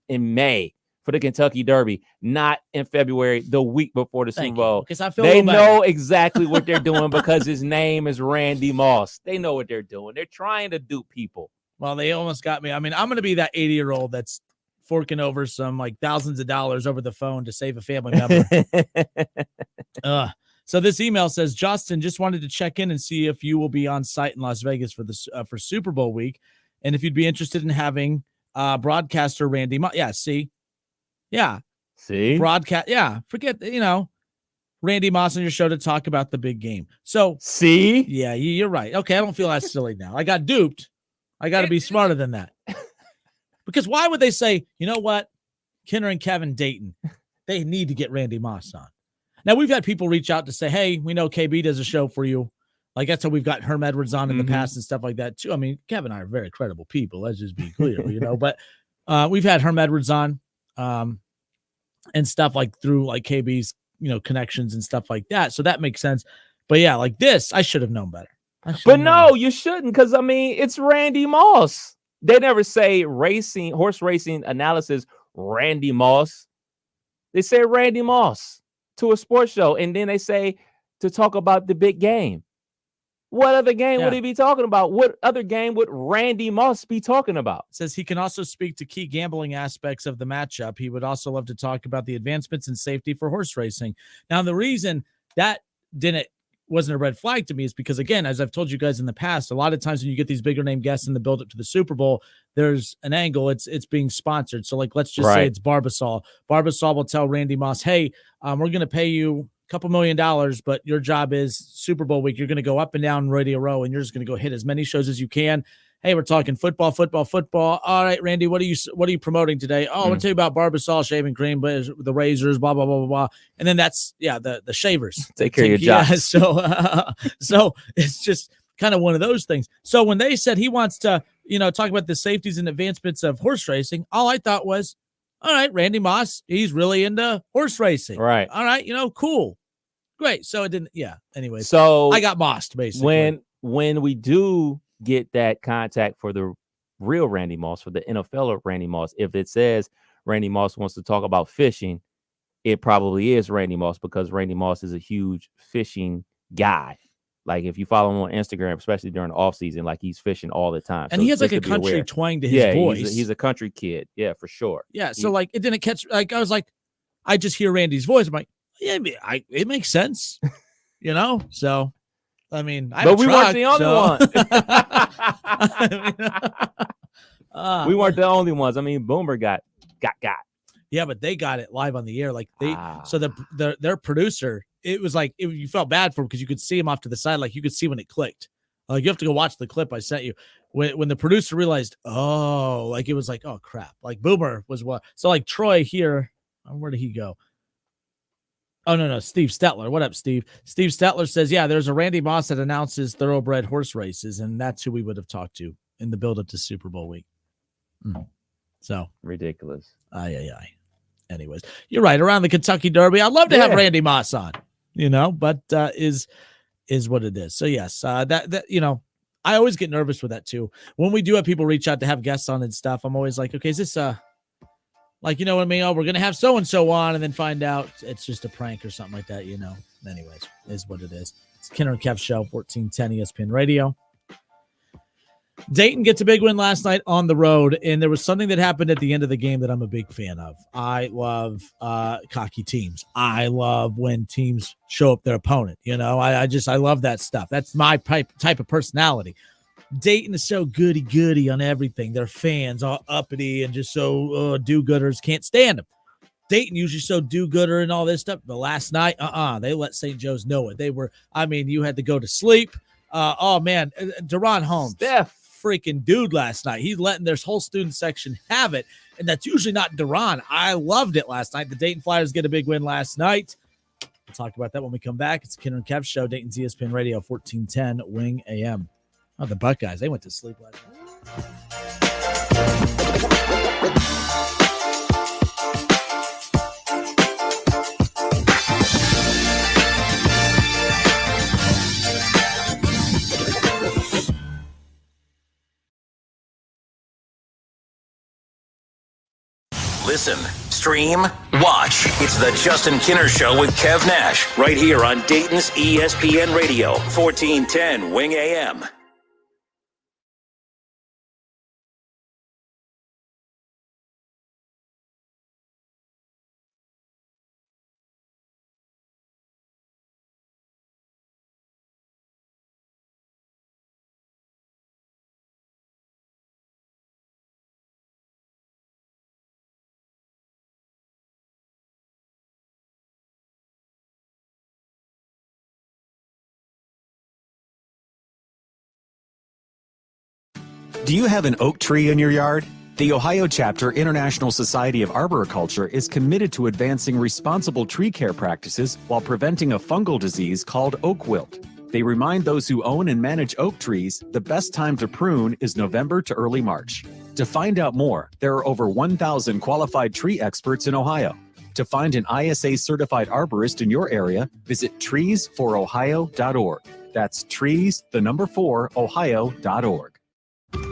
May for the Kentucky Derby, not in February, the week before the Super Bowl. Because I feel they know exactly what they're doing because his name is Randy Moss. They know what they're doing. They're trying to dupe people. Well, they almost got me. I mean, I'm going to be that 80-year-old that's forking over some thousands of dollars over the phone to save a family member. So this email says, Justin, just wanted to check in and see if you will be on site in Las Vegas for Super Bowl week, and if you'd be interested in having broadcaster Randy Moss. Yeah, see? Broadcast. Yeah, forget, Randy Moss on your show to talk about the big game. So, see? Yeah, you're right. Okay, I don't feel that silly now. I got duped. I got to be smarter than that. Because why would they say, you know what? Kenner and Kevin Dayton, they need to get Randy Moss on. Now, we've had people reach out to say, hey, we know KB does a show for you. That's how we've got Herm Edwards on in the past and stuff like that, too. I mean, Kevin and I are very credible people. Let's just be clear, But we've had Herm Edwards on and stuff through KB's, connections and stuff like that. So that makes sense. But, yeah, this, I should have known better. But no, you shouldn't because, I mean, it's Randy Moss. They never say horse racing analysis, Randy Moss. They say Randy Moss to a sports show, and then they say to talk about the big game. What other game would he be talking about? What other game would Randy Moss be talking about? It says he can also speak to key gambling aspects of the matchup. He would also love to talk about the advancements in safety for horse racing. Now, the reason that wasn't a red flag to me is because, again, as I've told you guys in the past, a lot of times when you get these bigger name guests in the build up to the Super Bowl, there's an angle. It's being sponsored. So let's just say it's Barbasol. Barbasol will tell Randy Moss, hey, we're going to pay you $2 million, but your job is Super Bowl week. You're going to go up and down Radio Row, and you're just going to go hit as many shows as you can. Hey, we're talking football. All right, Randy, what are you promoting today? Oh, I'm going to tell you about Barbasol shaving cream, but the razors, blah, blah, blah, blah, blah. And then that's, the shavers. Take care of your job. Yeah, so it's just kind of one of those things. So when they said he wants to, talk about the safeties and advancements of horse racing, all I thought was, all right, Randy Moss, he's really into horse racing. Right. All right, cool. Great. So it didn't, anyway. So I got mossed, basically. When we do get that contact for the real Randy Moss, for the NFL Randy Moss. If it says Randy Moss wants to talk about fishing, it probably is Randy Moss, because Randy Moss is a huge fishing guy. Like if you follow him on Instagram, especially during the off season, like he's fishing all the time. And so he has like just a to be country aware. twang to his voice. He's a country kid. Yeah, for sure. Yeah. So like it didn't catch, like I was like, I just hear Randy's voice. I'm like, yeah, it makes sense, you know? So, I mean, but we weren't the only one. We weren't the only ones. I mean, Boomer got. Yeah, but they got it live on the air. Like so their producer, it was like you felt bad for him because you could see him off to the side. Like you could see when it clicked. Like you have to go watch the clip I sent you. When the producer realized, oh, like it was like, oh crap. Like Boomer was what? So like Troy here, where did he go? Oh no, Steve Stetler. What up, Steve? Steve Stetler says, yeah, there's a Randy Moss that announces thoroughbred horse races, and that's who we would have talked to in the build up to Super Bowl week. So ridiculous. Anyways, you're right. Around the Kentucky Derby, I'd love to have Randy Moss on, you know, but is what it is. So yes, that you know, I always get nervous with that too. When we do have people reach out to have guests on and stuff, I'm always like, okay, is this like, you know what I mean? Oh, we're gonna have so and so on, and then find out it's just a prank or something like that, you know. Anyways, is what it is. It's Kenner and Kev Show, 1410 ESPN Radio. Dayton gets a big win last night on the road, and there was something that happened at the end of the game that I'm a big fan of. I love cocky teams. I love when teams show up their opponent. You know, I love that stuff. That's my type of personality. Dayton is so goody on everything. Their fans all uppity and just so do-gooders. Can't stand them. Dayton usually so do-gooder and all this stuff, but last night, they let St. Joe's know it. They were, I mean, you had to go to sleep. Oh man, Deron Holmes, freaking dude last night. He's letting their whole student section have it, and that's usually not Deron. I loved it last night. The Dayton Flyers get a big win last night. We'll talk about that when we come back. It's Kenner and Kev Show, Dayton's ESPN Radio, 1410 Wing AM. Oh, the Buckeyes, they went to sleep last night. Listen, stream, watch. It's the Justin Kinner Show with Kev Nash, right here on Dayton's ESPN Radio, 1410 Wing AM. Do you have an oak tree in your yard? The Ohio Chapter International Society of Arboriculture is committed to advancing responsible tree care practices while preventing a fungal disease called oak wilt. They remind those who own and manage oak trees the best time to prune is November to early March. To find out more, there are over 1,000 qualified tree experts in Ohio. To find an ISA-certified arborist in your area, visit treesforohio.org. That's trees4ohio.org.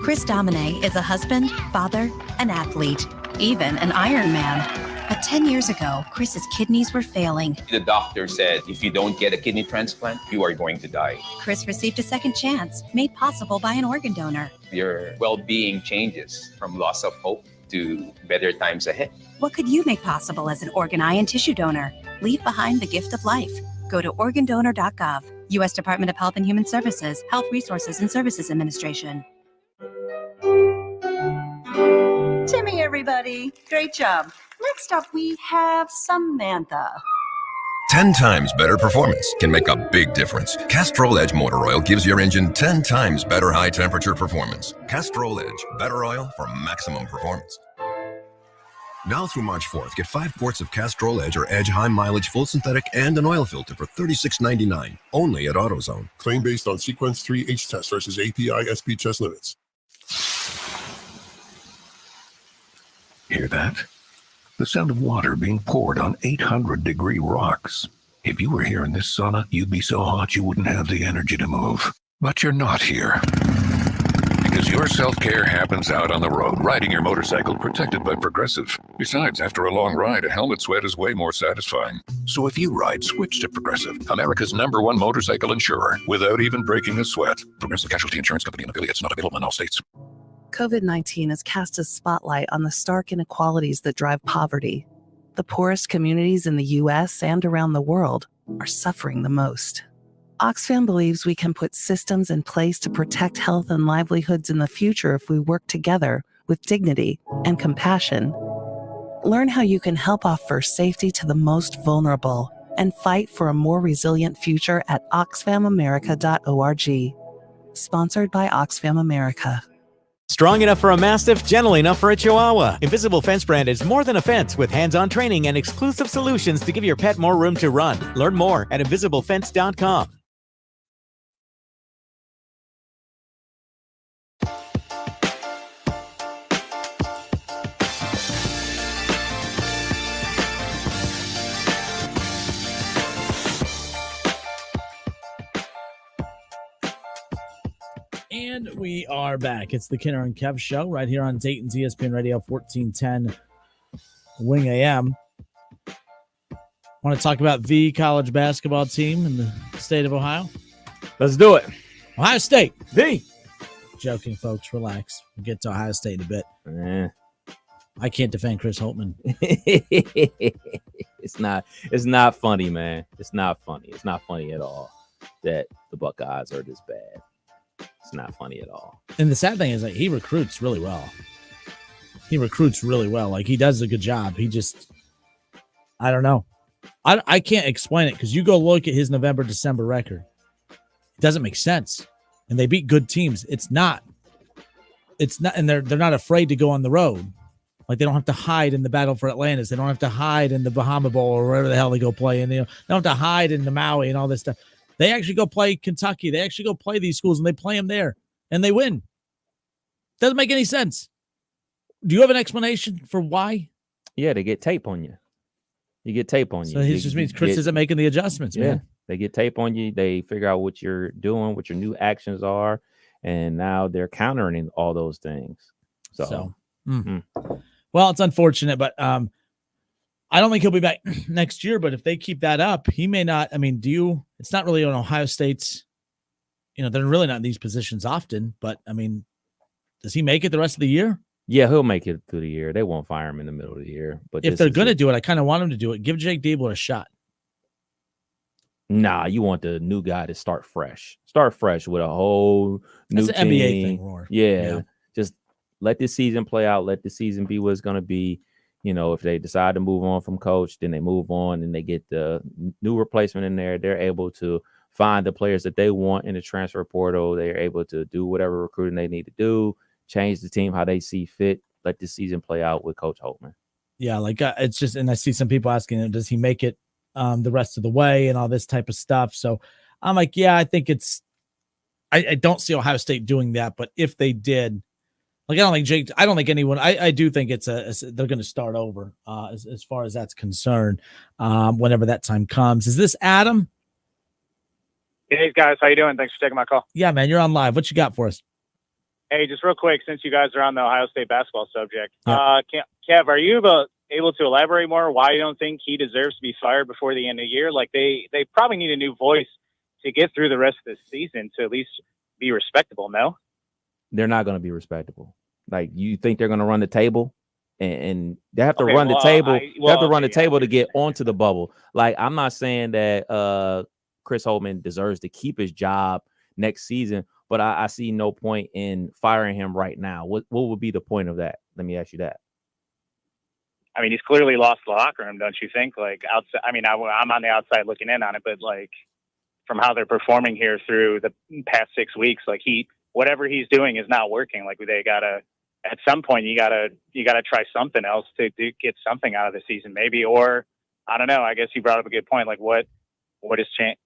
Chris Domine is a husband, father, an athlete, even an Ironman. But 10 years ago, Chris's kidneys were failing. The doctor said, if you don't get a kidney transplant, you are going to die. Chris received a second chance, made possible by an organ donor. Your well-being changes from loss of hope to better times ahead. What could you make possible as an organ, eye, and tissue donor? Leave behind the gift of life. Go to organdonor.gov. U.S. Department of Health and Human Services, Health Resources and Services Administration. Timmy, everybody. Great job. Next up, we have Samantha. 10 times better performance can make a big difference. Castrol Edge Motor Oil gives your engine 10 times better high-temperature performance. Castrol Edge, better oil for maximum performance. Now through March 4th, get 5 quarts of Castrol Edge or Edge High Mileage Full Synthetic and an oil filter for $36.99, only at AutoZone. Claim based on Sequence 3 H test versus API SP test limits. Hear that? The sound of water being poured on 800-degree rocks. If you were here in this sauna, you'd be so hot you wouldn't have the energy to move. But you're not here. because your self-care happens out on the road, riding your motorcycle protected by Progressive. Besides, after a long ride, a helmet sweat is way more satisfying. So if you ride, switch to Progressive, America's #1 motorcycle insurer, without even breaking a sweat. Progressive Casualty Insurance Company and affiliates, not available in all states. COVID-19 has cast a spotlight on the stark inequalities that drive poverty. The poorest communities in the U.S. and around the world are suffering the most. Oxfam believes we can put systems in place to protect health and livelihoods in the future if we work together with dignity and compassion. Learn how you can help offer safety to the most vulnerable and fight for a more resilient future at oxfamamerica.org. Sponsored by Oxfam America. Strong enough for a Mastiff, gentle enough for a Chihuahua. Invisible Fence brand is more than a fence with hands-on training and exclusive solutions to give your pet more room to run. Learn more at invisiblefence.com. And we are back. It's the Kinner and Kev show right here on Dayton's ESPN Radio 1410 Wing AM. Want to talk about the college basketball team in the state of Ohio? Let's do it. Ohio State. The. Joking, folks. Relax. We'll get to Ohio State in a bit. I can't defend Chris Holtman. It's not funny, man. It's not funny. It's not funny at all that the Buckeyes are this bad. It's not funny at all. And the sad thing is, like, he recruits really well. Like, he does a good job. He just, I don't know. I can't explain it because you go look at his November, December record. It doesn't make sense. And they beat good teams. It's not, and they're not afraid to go on the road. Like, they don't have to hide in the Battle for Atlantis. They don't have to hide in the Bahama Bowl or wherever the hell they go play. And they don't have to hide in the Maui and all this stuff. They actually go play Kentucky. They actually go play these schools, and they play them there, and they win. Doesn't make any sense. Do you have an explanation for why? Yeah, they get tape on you. You get tape on you. So it just means Chris isn't making the adjustments, man. They get tape on you. They figure out what you're doing, what your new actions are, and now they're countering all those things. Well, it's unfortunate, but I don't think he'll be back next year, but if they keep that up, he may not. I mean, it's not really on Ohio State's, they're really not in these positions often, but I mean, does he make it the rest of the year? Yeah, he'll make it through the year. They won't fire him in the middle of the year. But if they're going to do it, I kind of want him to do it. Give Jake Diebler a shot. Nah, you want the new guy to start fresh. Start fresh with a whole new That's team. an NBA thing, Roar. Yeah, just let this season play out. Let the season be what it's going to be. If they decide to move on from coach, then they move on and they get the new replacement in there. They're able to find the players that they want in the transfer portal. They're able to do whatever recruiting they need to do, change the team how they see fit. Let this season play out with Coach Holtman. Yeah, like it's just, and I see some people asking, does he make it the rest of the way and all this type of stuff? So I'm like, yeah, I think I don't see Ohio State doing that, but if they did, like, I don't think anyone, I do think they're going to start over as far as that's concerned whenever that time comes. Is this Adam? Hey, guys. How you doing? Thanks for taking my call. Yeah, man, you're on live. What you got for us? Hey, just real quick, since you guys are on the Ohio State basketball subject, Kev, are you able to elaborate more why you don't think he deserves to be fired before the end of the year? Like, they probably need a new voice to get through the rest of the season to at least be respectable, no? They're not going to be respectable. Like, you think they're going to run the table, and they have to run the table. They have to run the table to get onto the bubble. Like, I'm not saying that Chris Holtman deserves to keep his job next season, but I see no point in firing him right now. What would be the point of that? Let me ask you that. I mean, he's clearly lost the locker room, don't you think? Like, outside, I mean, I'm on the outside looking in on it, but like, from how they're performing here through the past 6 weeks, like, whatever he's doing is not working. Like, they gotta, at some point, you gotta try something else to get something out of the season, maybe. Or I don't know. I guess you brought up a good point. Like, what has changed?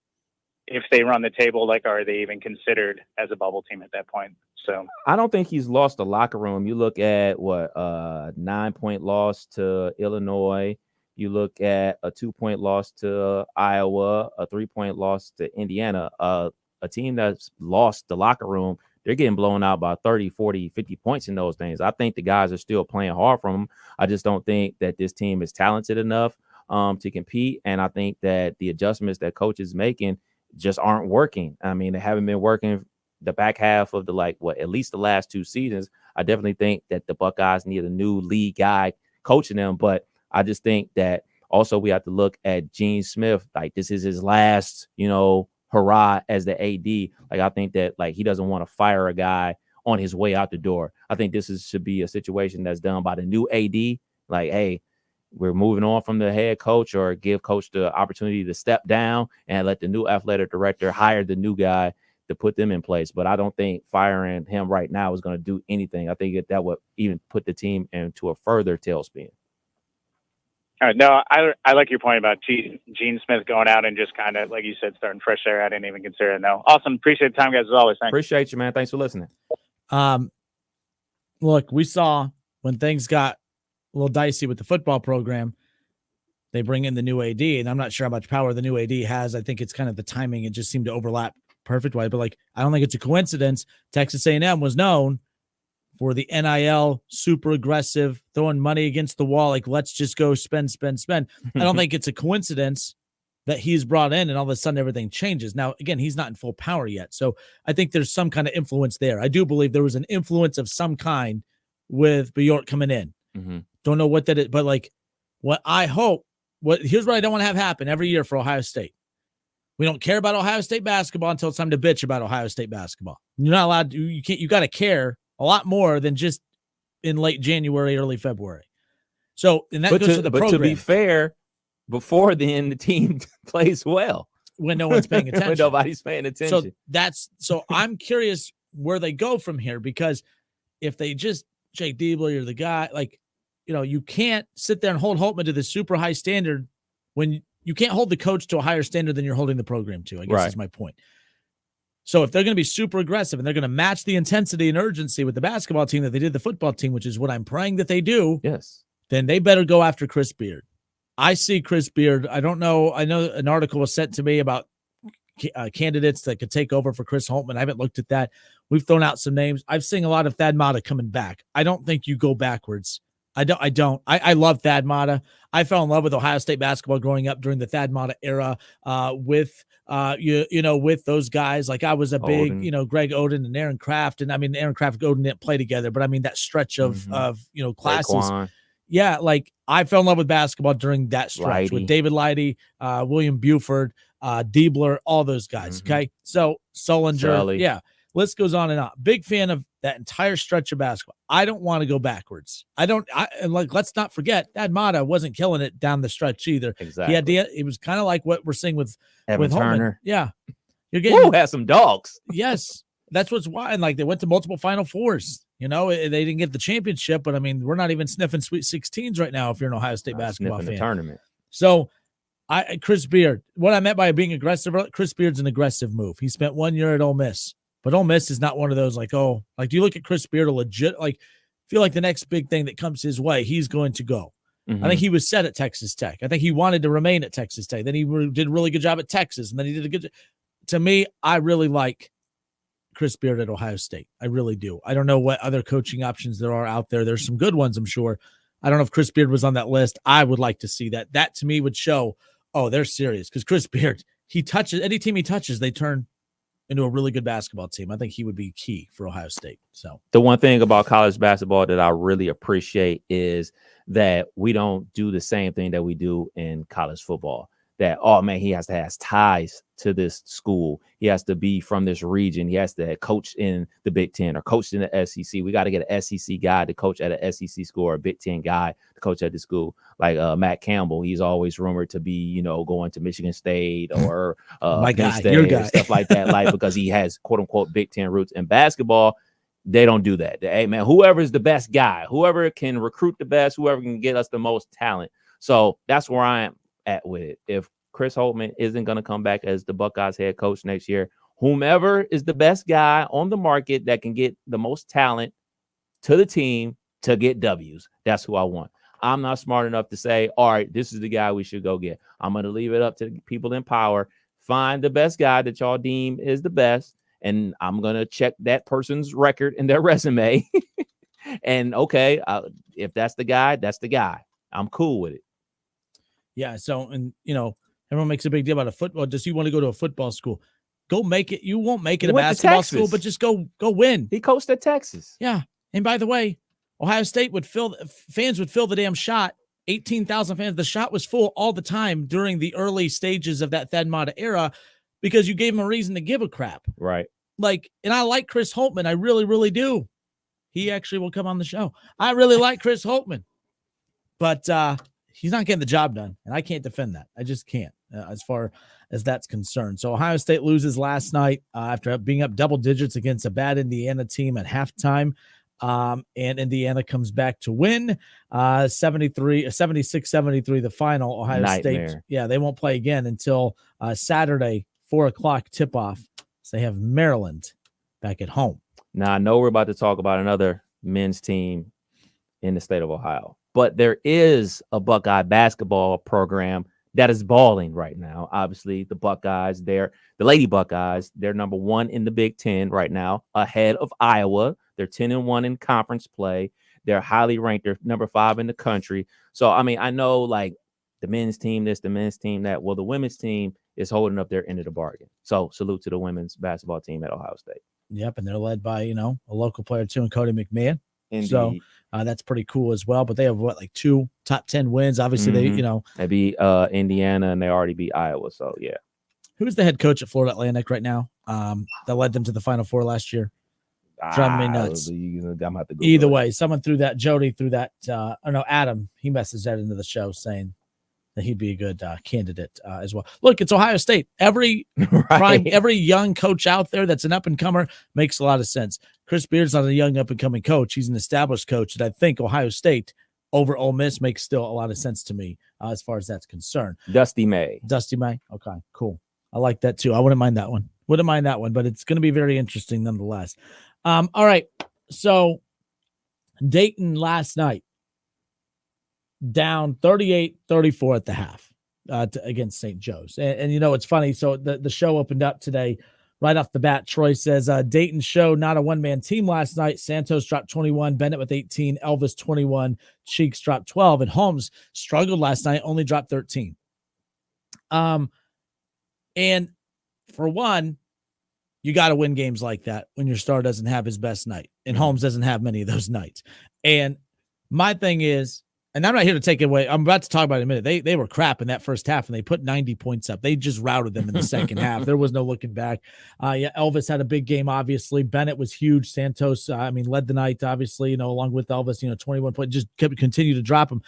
If they run the table, like, are they even considered as a bubble team at that point? So I don't think he's lost the locker room. You look at 9-point loss to Illinois. You look at a 2-point loss to Iowa, a 3-point loss to Indiana. A team that's lost the locker room they're getting blown out by 30, 40, 50 points in those things. I think the guys are still playing hard from them. I just don't think that this team is talented enough to compete. And I think that the adjustments that coach is making just aren't working. I mean, they haven't been working the back half of at least the last 2 seasons. I definitely think that the Buckeyes need a new lead guy coaching them, but I just think that also we have to look at Gene Smith. Like, this is his last, hurrah as the AD. Like, I think that he doesn't want to fire a guy on his way out the door. I think this should be a situation that's done by the new AD. Like, hey, we're moving on from the head coach, or give coach the opportunity to step down and let the new athletic director hire the new guy to put them in place. But I don't think firing him right now is going to do anything. I think that would even put the team into a further tailspin. All right. No, I like your point about Gene Smith going out and just kind of, like you said, starting fresh there. I didn't even consider it. No. Awesome. Appreciate the time, guys, as always. Thanks. Appreciate you, man. Thanks for listening. Look, we saw when things got a little dicey with the football program, they bring in the new AD, and I'm not sure how much power the new AD has. I think it's kind of the timing. It just seemed to overlap perfect way, but I don't think it's a coincidence. Texas A&M was known for the NIL, super aggressive, throwing money against the wall. Let's just go spend. I don't think it's a coincidence that he's brought in and all of a sudden everything changes. Now, again, he's not in full power yet. So I think there's some kind of influence there. I do believe there was an influence of some kind with Bjork coming in. Mm-hmm. Don't know what that is, but what I hope, here's what I don't want to have happen every year for Ohio State. We don't care about Ohio State basketball until it's time to bitch about Ohio State basketball. You're not allowed to, you got to care a lot more than just in late January, early February. So, and that goes to the program. But to be fair, before then, the team plays well. When no one's paying attention. When nobody's paying attention. So I'm curious where they go from here, because if they just, Jake Diebler, you're the guy, you can't sit there and hold Holtman to the super high standard when you can't hold the coach to a higher standard than you're holding the program to, I guess is my point. So if they're going to be super aggressive and they're going to match the intensity and urgency with the basketball team that they did the football team, which is what I'm praying that they do, yes, then they better go after Chris Beard. I see Chris Beard. I don't know. I know an article was sent to me about candidates that could take over for Chris Holtman. I haven't looked at that. We've thrown out some names. I've seen a lot of Thad Matta coming back. I don't think you go backwards. I don't. I love Thad Matta. I fell in love with Ohio State basketball growing up during the Thad Matta era with those guys. I was a big, Oden. Greg Oden and Aaron Kraft. And I mean, Aaron Kraft and Oden didn't play together, but I mean, that stretch of classes. Raekwon. Yeah. I fell in love with basketball during that stretch with David Leidy, William Buford, Diebler, all those guys. Mm-hmm. Okay. So Sullinger. Sully. Yeah. List goes on and on. Big fan of that entire stretch of basketball. I don't want to go backwards. Let's not forget Thad Matta wasn't killing it down the stretch either. Exactly. It was kind of like what we're seeing with Evan Turner. Yeah. You're getting had some dogs. Yes. That's what's why. And they went to multiple Final Fours. They didn't get the championship, but I mean, we're not even sniffing Sweet 16s right now if you're an Ohio State basketball fan. The tournament. So Chris Beard, what I meant by being aggressive, Chris Beard's an aggressive move. He spent 1 year at Ole Miss. But Ole Miss is not one of those do you look at Chris Beard, a legit, feel like the next big thing that comes his way, he's going to go. Mm-hmm. I think he was set at Texas Tech. I think he wanted to remain at Texas Tech. Then he did a really good job at Texas. And then he did a good job. To me, I really like Chris Beard at Ohio State. I really do. I don't know what other coaching options there are out there. There's some good ones, I'm sure. I don't know if Chris Beard was on that list. I would like to see that. That to me would show, they're serious. Because Chris Beard, any team he touches, they turn into a really good basketball team. I think he would be key for Ohio State. So the one thing about college basketball that I really appreciate is that we don't do the same thing that we do in college football. That, he has to have ties to this school. He has to be from this region. He has to coach in the Big Ten or coach in the SEC. We got to get an SEC guy to coach at an SEC school or a Big Ten guy to coach at the school. Like Matt Campbell, he's always rumored to be, going to Michigan State or Penn State or stuff like that, because he has quote unquote Big Ten roots in basketball. They don't do that. Hey, man, whoever's the best guy, whoever can recruit the best, whoever can get us the most talent. So that's where I am at with it. If Chris Holtman isn't going to come back as the Buckeyes head coach next year, whomever is the best guy on the market that can get the most talent to the team to get W's, that's who I want. I'm not smart enough to say, all right, this is the guy we should go get. I'm going to leave it up to the people in power. Find the best guy that y'all deem is the best and I'm going to check that person's record and their resume. And okay, if that's the guy, that's the guy. I'm cool with it. Yeah. So, and everyone makes a big deal about a football. Does he want to go to a football school? Go make it. You won't make it a basketball school, but just go win. He coached at Texas. Yeah. And by the way, Ohio State fans would fill the damn shot. 18,000 fans. The shot was full all the time during the early stages of that Thad Matta era because you gave him a reason to give a crap. Right. And I like Chris Holtmann. I really, really do. He actually will come on the show. I really like Chris Holtmann, but he's not getting the job done, and I can't defend that. I just can't as far as that's concerned. So Ohio State loses last night after being up double digits against a bad Indiana team at halftime. And Indiana comes back to win 76-73, the final. Ohio Nightmare. State. Yeah, they won't play again until Saturday, 4:00 tip-off. So they have Maryland back at home. Now, I know we're about to talk about another men's team in the state of Ohio, but there is a Buckeye basketball program that is balling right now. Obviously, the Buckeyes, the Lady Buckeyes, they're number 1 in the Big Ten right now, ahead of Iowa. They're 10-1 in conference play. They're highly ranked. They're number 5 in the country. So, I mean, I know like the men's team this, the men's team that. Well, the women's team is holding up their end of the bargain. So, salute to the women's basketball team at Ohio State. Yep, and they're led by, a local player too, and Cody McMahon. Indeed. So that's pretty cool as well. But they have like 2 top 10 wins. Obviously, they beat Indiana and they already beat Iowa. So yeah. Who's the head coach at Florida Atlantic right now? That led them to the Final Four last year. Driving me nuts. Either way, someone threw that. Jody threw that. Adam. He messaged that into the show saying that he'd be a good candidate as well. Look, it's Ohio State. Every young coach out there that's an up-and-comer makes a lot of sense. Chris Beard's not a young up-and-coming coach. He's an established coach, and I think Ohio State over Ole Miss makes still a lot of sense to me as far as that's concerned. Dusty May. Okay, cool. I like that too. I wouldn't mind that one. But it's going to be very interesting nonetheless. All right, so Dayton last night, down 38-34 at the half against St. Joe's. And it's funny. So the show opened up today right off the bat. Troy says, Dayton show not a one-man team last night. Santos dropped 21, Bennett with 18, Elvis 21, Cheeks dropped 12, and Holmes struggled last night, only dropped 13. And for one, you got to win games like that when your star doesn't have his best night. And Holmes doesn't have many of those nights. And my thing is, and I'm not here to take it away. I'm about to talk about it in a minute. They were crap in that first half, and they put 90 points up. They just routed them in the second half. There was no looking back. Elvis had a big game, obviously. Bennett was huge. Santos, led the night, obviously, along with Elvis, 21 points, just continue to drop them.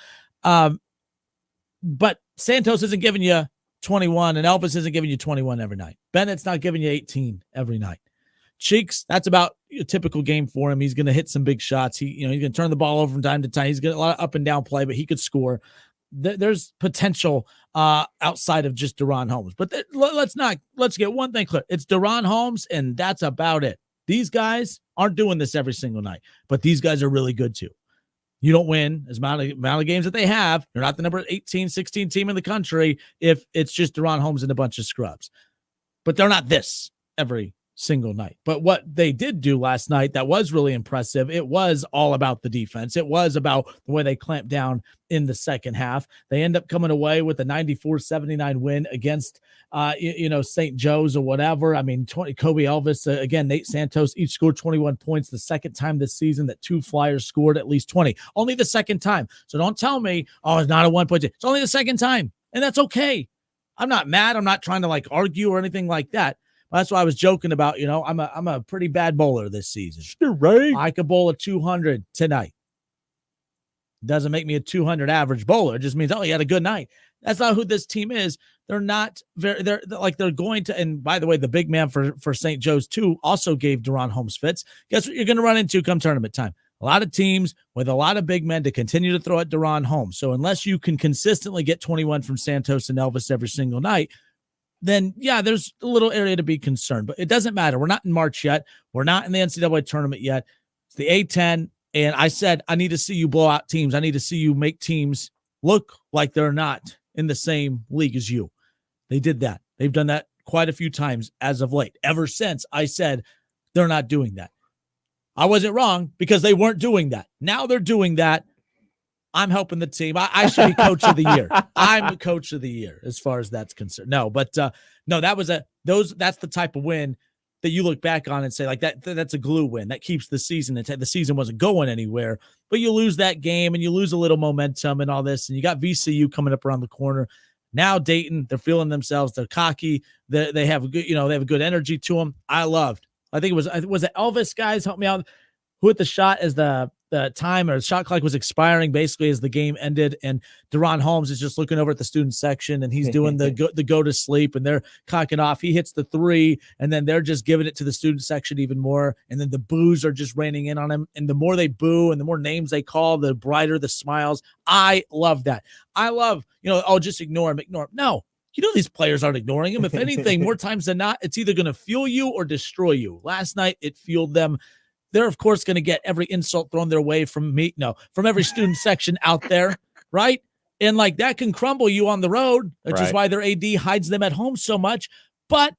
But Santos isn't giving you 21, and Elvis isn't giving you 21 every night. Bennett's not giving you 18 every night. Cheeks, that's about a typical game for him. He's going to hit some big shots. He's going to turn the ball over from time to time. He's got a lot of up and down play, but he could score. There's potential outside of just Deron Holmes. But let's get one thing clear. It's Deron Holmes, and that's about it. These guys aren't doing this every single night, but these guys are really good too. You don't win as amount of games that they have. You're not the number 18, 16 team in the country if it's just Deron Holmes and a bunch of scrubs. But they're not this every single night. But what they did do last night that was really impressive, it was all about the defense. It was about the way they clamped down in the second half. They end up coming away with a 94-79 win against St. Joe's or whatever. Kobe Elvis, again, Nate Santos, each scored 21 points. The second time this season that 2 Flyers scored at least 20. Only the second time. So don't tell me, it's not a 1 point. It's only the second time. And that's okay. I'm not mad. I'm not trying to argue or anything like that. That's why I was joking about, I'm a pretty bad bowler this season. You're right. I could bowl a 200 tonight. Doesn't make me a 200 average bowler. It just means, you had a good night. That's not who this team is. They're not very, they're going to, and by the way, the big man for St. Joe's too also gave Deron Holmes fits. Guess what you're going to run into come tournament time? A lot of teams with a lot of big men to continue to throw at Deron Holmes. So unless you can consistently get 21 from Santos and Elvis every single night, then there's a little area to be concerned, but it doesn't matter. We're not in March yet. We're not in the NCAA tournament yet. It's the A-10. And I said, I need to see you blow out teams. I need to see you make teams look like they're not in the same league as you. They did that. They've done that quite a few times as of late, ever since I said they're not doing that. I wasn't wrong because they weren't doing that. Now they're doing that. I'm helping the team. I should be coach of the year. I'm coach of the year as far as that's concerned. No, but no, that's the type of win that you look back on and say like that's a glue win that keeps the season. The season wasn't going anywhere, but you lose that game and you lose a little momentum and all this. And you got VCU coming up around the corner. Now Dayton, they're feeling themselves. They're cocky. They have a good, they have a good energy to them. I think it was it Elvis, guys, help me out, who hit the shot as the time or the shot clock was expiring basically as the game ended, and Deron Holmes is just looking over at the student section and he's doing the go to sleep and they're cocking off. He hits the 3 and then they're just giving it to the student section even more, and then the boos are just raining in on him, and the more they boo and the more names they call, the brighter the smiles. I love that. I love, just ignore him. No, these players aren't ignoring him. If anything, more times than not, it's either going to fuel you or destroy you. Last night it fueled them. They're, of course, going to get every insult thrown their way from every student section out there, right? And, that can crumble you on the road, which is why their AD hides them at home so much. But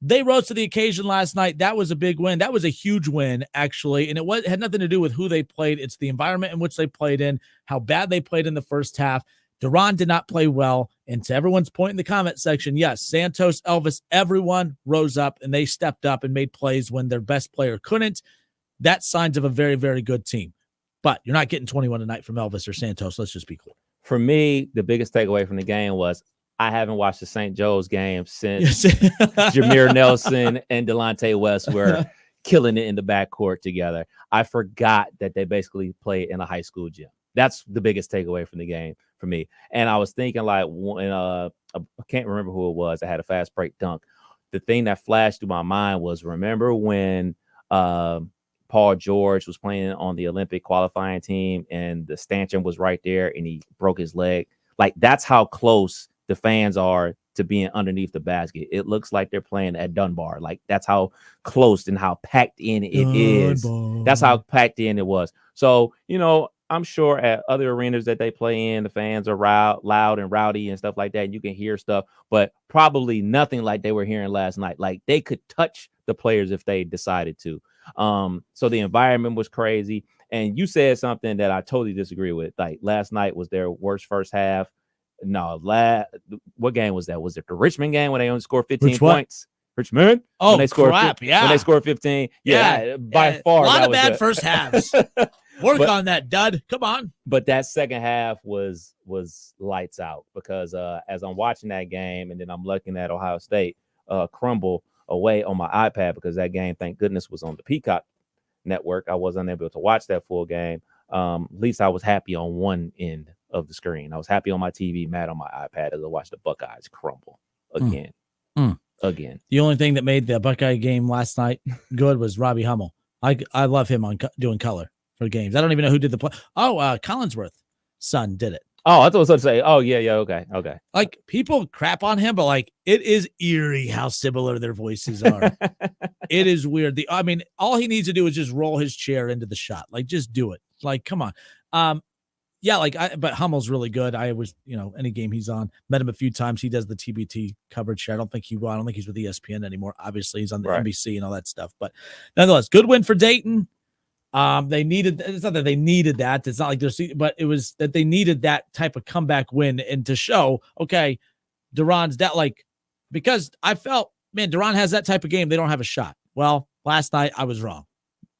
they rose to the occasion last night. That was a big win. That was a huge win, actually. And it had nothing to do with who they played. It's the environment in which they played in, how bad they played in the first half. Deron did not play well. And to everyone's point in the comment section, yes, Santos, Elvis, everyone rose up and they stepped up and made plays when their best player couldn't. That's signs of a very, very good team. But you're not getting 21 tonight from Elvis or Santos. Let's just be clear. For me, the biggest takeaway from the game was I haven't watched the St. Joe's game since Jameer Nelson and Delonte West were killing it in the backcourt together. I forgot that they basically played in a high school gym. That's the biggest takeaway from the game for me. And I was thinking I can't remember who it was. I had a fast break dunk. The thing that flashed through my mind was, remember when Paul George was playing on the Olympic qualifying team and the stanchion was right there and he broke his leg? That's how close the fans are to being underneath the basket. It looks like they're playing at Dunbar. That's how close and how packed in it is. That's how packed in it was. So, I'm sure at other arenas that they play in, the fans are loud and rowdy and stuff like that. And you can hear stuff, but probably nothing like they were hearing last night. They could touch the players if they decided to. So the environment was crazy. And you said something that I totally disagree with. Last night was their worst first half. No, what game was that? Was it the Richmond game when they only scored 15 points? Richmond? Oh, when they scored crap. Yeah. When they scored 15. Yeah. By far. A lot of bad first halves. Work on that, dud. Come on. But that second half was lights out because as I'm watching that game and then I'm looking at Ohio State crumble away on my iPad because that game, thank goodness, was on the Peacock network. I wasn't able to watch that full game. At least I was happy on one end of the screen. I was happy on my TV, mad on my iPad as I watched the Buckeyes crumble again. Again. The only thing that made the Buckeye game last night good was Robbie Hummel. I love him on doing color for games. I don't even know who did the play. Collinsworth's son did it. Oh, I thought I was going to say, oh, yeah, okay. People crap on him, but it is eerie how similar their voices are. It is weird. All he needs to do is just roll his chair into the shot. Just do it. Come on. But Hummel's really good. I was, any game he's on, met him a few times. He does the TBT coverage. I don't think he's with ESPN anymore. Obviously, he's on the NBC and all that stuff. But nonetheless, good win for Dayton. It's not that they needed that. It's not but it was that they needed that type of comeback win and to show, okay, Deron's that because I felt, man, Deron has that type of game. They don't have a shot. Well, last night I was wrong.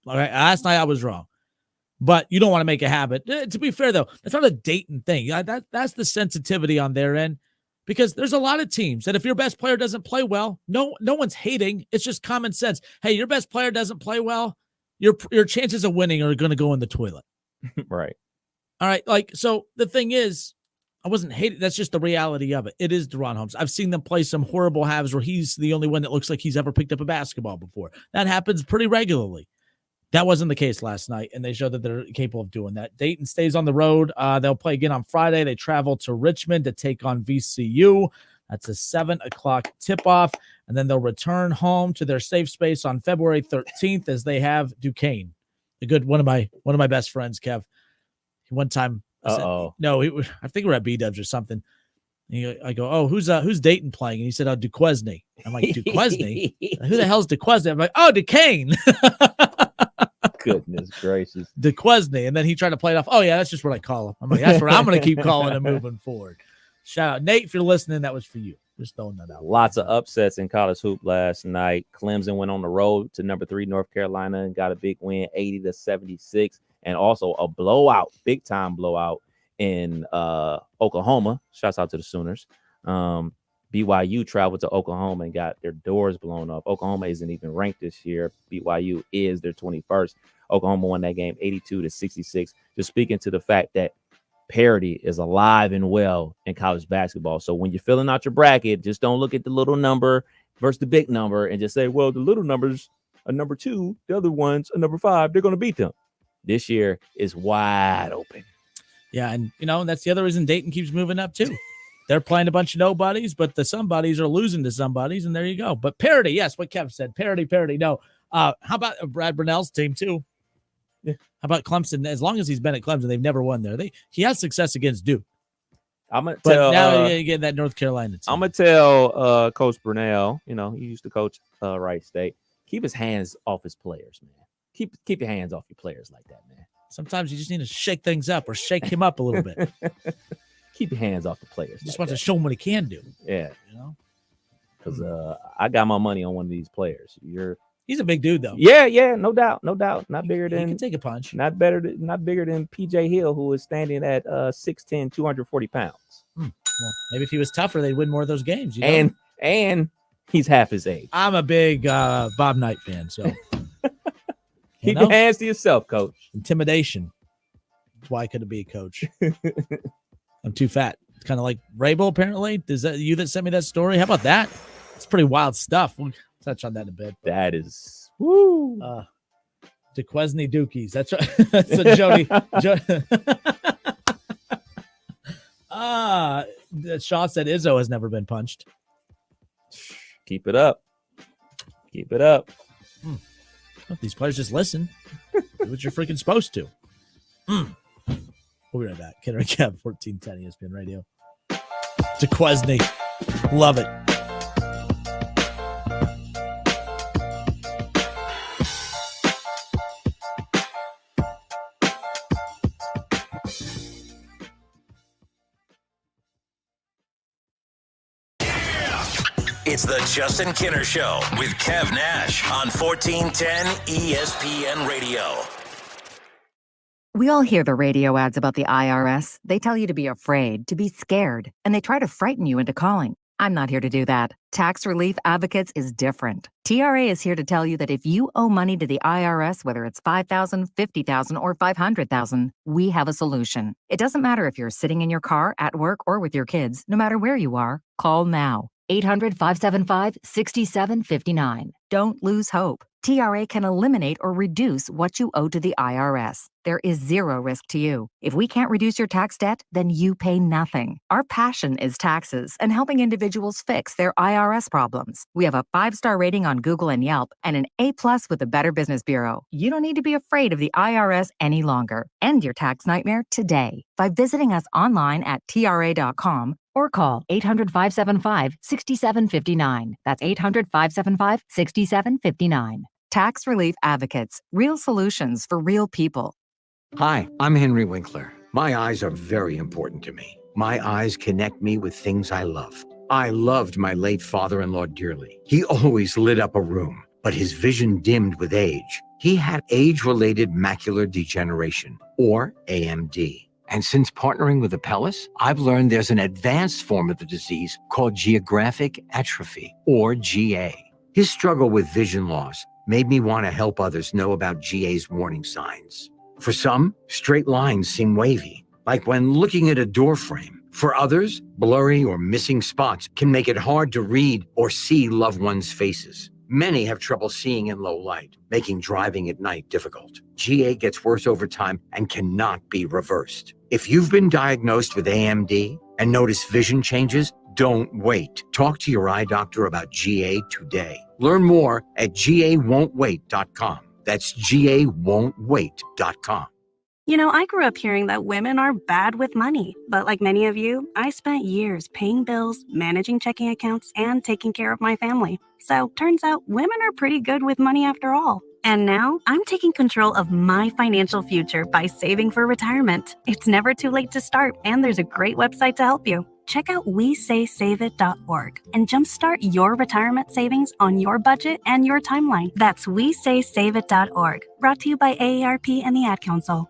All right. Last night I was wrong. But you don't want to make a habit. To be fair, though, that's not a Dayton thing. That's the sensitivity on their end, because there's a lot of teams that if your best player doesn't play well, no one's hating. It's just common sense. Hey, your best player doesn't play well, your chances of winning are going to go in the toilet. Right. All right. So the thing is, I wasn't hating. That's just the reality of it. It is Deron Holmes. I've seen them play some horrible halves where he's the only one that looks like he's ever picked up a basketball before. That happens pretty regularly. That wasn't the case last night, and they showed that they're capable of doing that. Dayton stays on the road. They'll play again on Friday. They travel to Richmond to take on VCU. That's a 7:00 tip-off, and then they'll return home to their safe space on February 13th as they have Duquesne. One of my best friends, Kev. One time, I think we were at B-Dubs or something. I go, oh, who's Dayton playing? And he said, oh, Duquesne. I'm like, Duquesne? Who the hell's Duquesne? I'm like, oh, Duquesne. Goodness gracious. Duquesne. And then he tried to play it off. Oh, yeah, that's just what I call him. I'm like, that's what I'm going to keep calling him moving forward. Shout out. Nate, if you're listening, that was for you. Just throwing that out. Lots of upsets in college hoop last night. Clemson went on the road to number 3 North Carolina and got a big win, 80-76, and also a blowout, big time blowout in Oklahoma. Shouts out to the Sooners. BYU traveled to Oklahoma and got their doors blown off. Oklahoma isn't even ranked this year. BYU is their 21st. Oklahoma won that game 82-66. Just speaking to the fact that parity is alive and well in college basketball. So when you're filling out your bracket, just don't look at the little number versus the big number and just say, well, the little numbers are number 2, the other ones are number 5. They're going to beat them. This year is wide open. Yeah, and that's the other reason Dayton keeps moving up too. They're playing a bunch of nobodies, but the somebodies are losing to somebodies, and there you go. But parity, yes, what Kev said, parity. No, how about Brad Brunell's team too? Yeah. How about Clemson? As long as he's been at Clemson, they've never won there. He has success against Duke. But now you get that North Carolina team. I'm gonna tell Coach Brunell. He used to coach Wright State. Keep his hands off his players, man. Keep your hands off your players like that, man. Sometimes you just need to shake things up or shake him up a little bit. Keep your hands off the players. Just want to show him what he can do. Yeah, because I got my money on one of these players. He's a big dude, though. Yeah, no doubt. Not bigger than he can take a punch. Not bigger than PJ Hill, who is standing at 6'10", 240 pounds. Well, maybe if he was tougher, they'd win more of those games. And he's half his age. I'm a big Bob Knight fan, so keep your hands to yourself, Coach. Intimidation. That's why I couldn't be a coach. I'm too fat. It's kind of like Rabel, apparently. Is that you that sent me that story? How about that? It's pretty wild stuff. We'll touch on that in a bit. That is woo. Duquesne Dukies. That's right. So Jody. Shaw said Izzo has never been punched. Keep it up. Well, these players just listen. Do what you're freaking supposed to. We'll be right back. Kenner and Kev, 1410 ESPN Radio. Duquesne. Love it. It's the Justin Kinner Show with Kev Nash on 1410 ESPN Radio. We all hear the radio ads about the IRS. They tell you to be afraid, to be scared, and they try to frighten you into calling. I'm not here to do that. Tax Relief Advocates is different. TRA is here to tell you that if you owe money to the IRS, whether it's $5,000, $50,000, or $500,000, we have a solution. It doesn't matter if you're sitting in your car, at work, or with your kids. No matter where you are, call now. 800-575-6759. Don't lose hope. TRA can eliminate or reduce what you owe to the IRS. There is zero risk to you. If we can't reduce your tax debt, then you pay nothing. Our passion is taxes and helping individuals fix their IRS problems. We have a 5-star rating on Google and Yelp and an A+ with the Better Business Bureau. You don't need to be afraid of the IRS any longer. End your tax nightmare today by visiting us online at TRA.com or call 800-575-6759. That's 800-575-6759. Tax Relief Advocates. Real solutions for real people. Hi, I'm Henry Winkler. My eyes are very important to me. My eyes connect me with things I love. I loved my late father-in-law dearly. He always lit up a room, but his vision dimmed with age. He had age-related macular degeneration, or AMD. And since partnering with Apellis, I've learned there's an advanced form of the disease called geographic atrophy, or GA. His struggle with vision loss made me want to help others know about GA's warning signs. For some, straight lines seem wavy, like when looking at a door frame. For others, blurry or missing spots can make it hard to read or see loved ones' faces. Many have trouble seeing in low light, making driving at night difficult. GA gets worse over time and cannot be reversed. If you've been diagnosed with AMD and notice vision changes, don't wait. Talk to your eye doctor about GA today. Learn more at GAWon'tWait.com. That's GAWon'tWait.com. I grew up hearing that women are bad with money. But like many of you, I spent years paying bills, managing checking accounts, and taking care of my family. So turns out women are pretty good with money after all. And now I'm taking control of my financial future by saving for retirement. It's never too late to start, and there's a great website to help you. Check out WeSaySaveIt.org and jumpstart your retirement savings on your budget and your timeline. That's WeSaySaveIt.org. Brought to you by AARP and the Ad Council.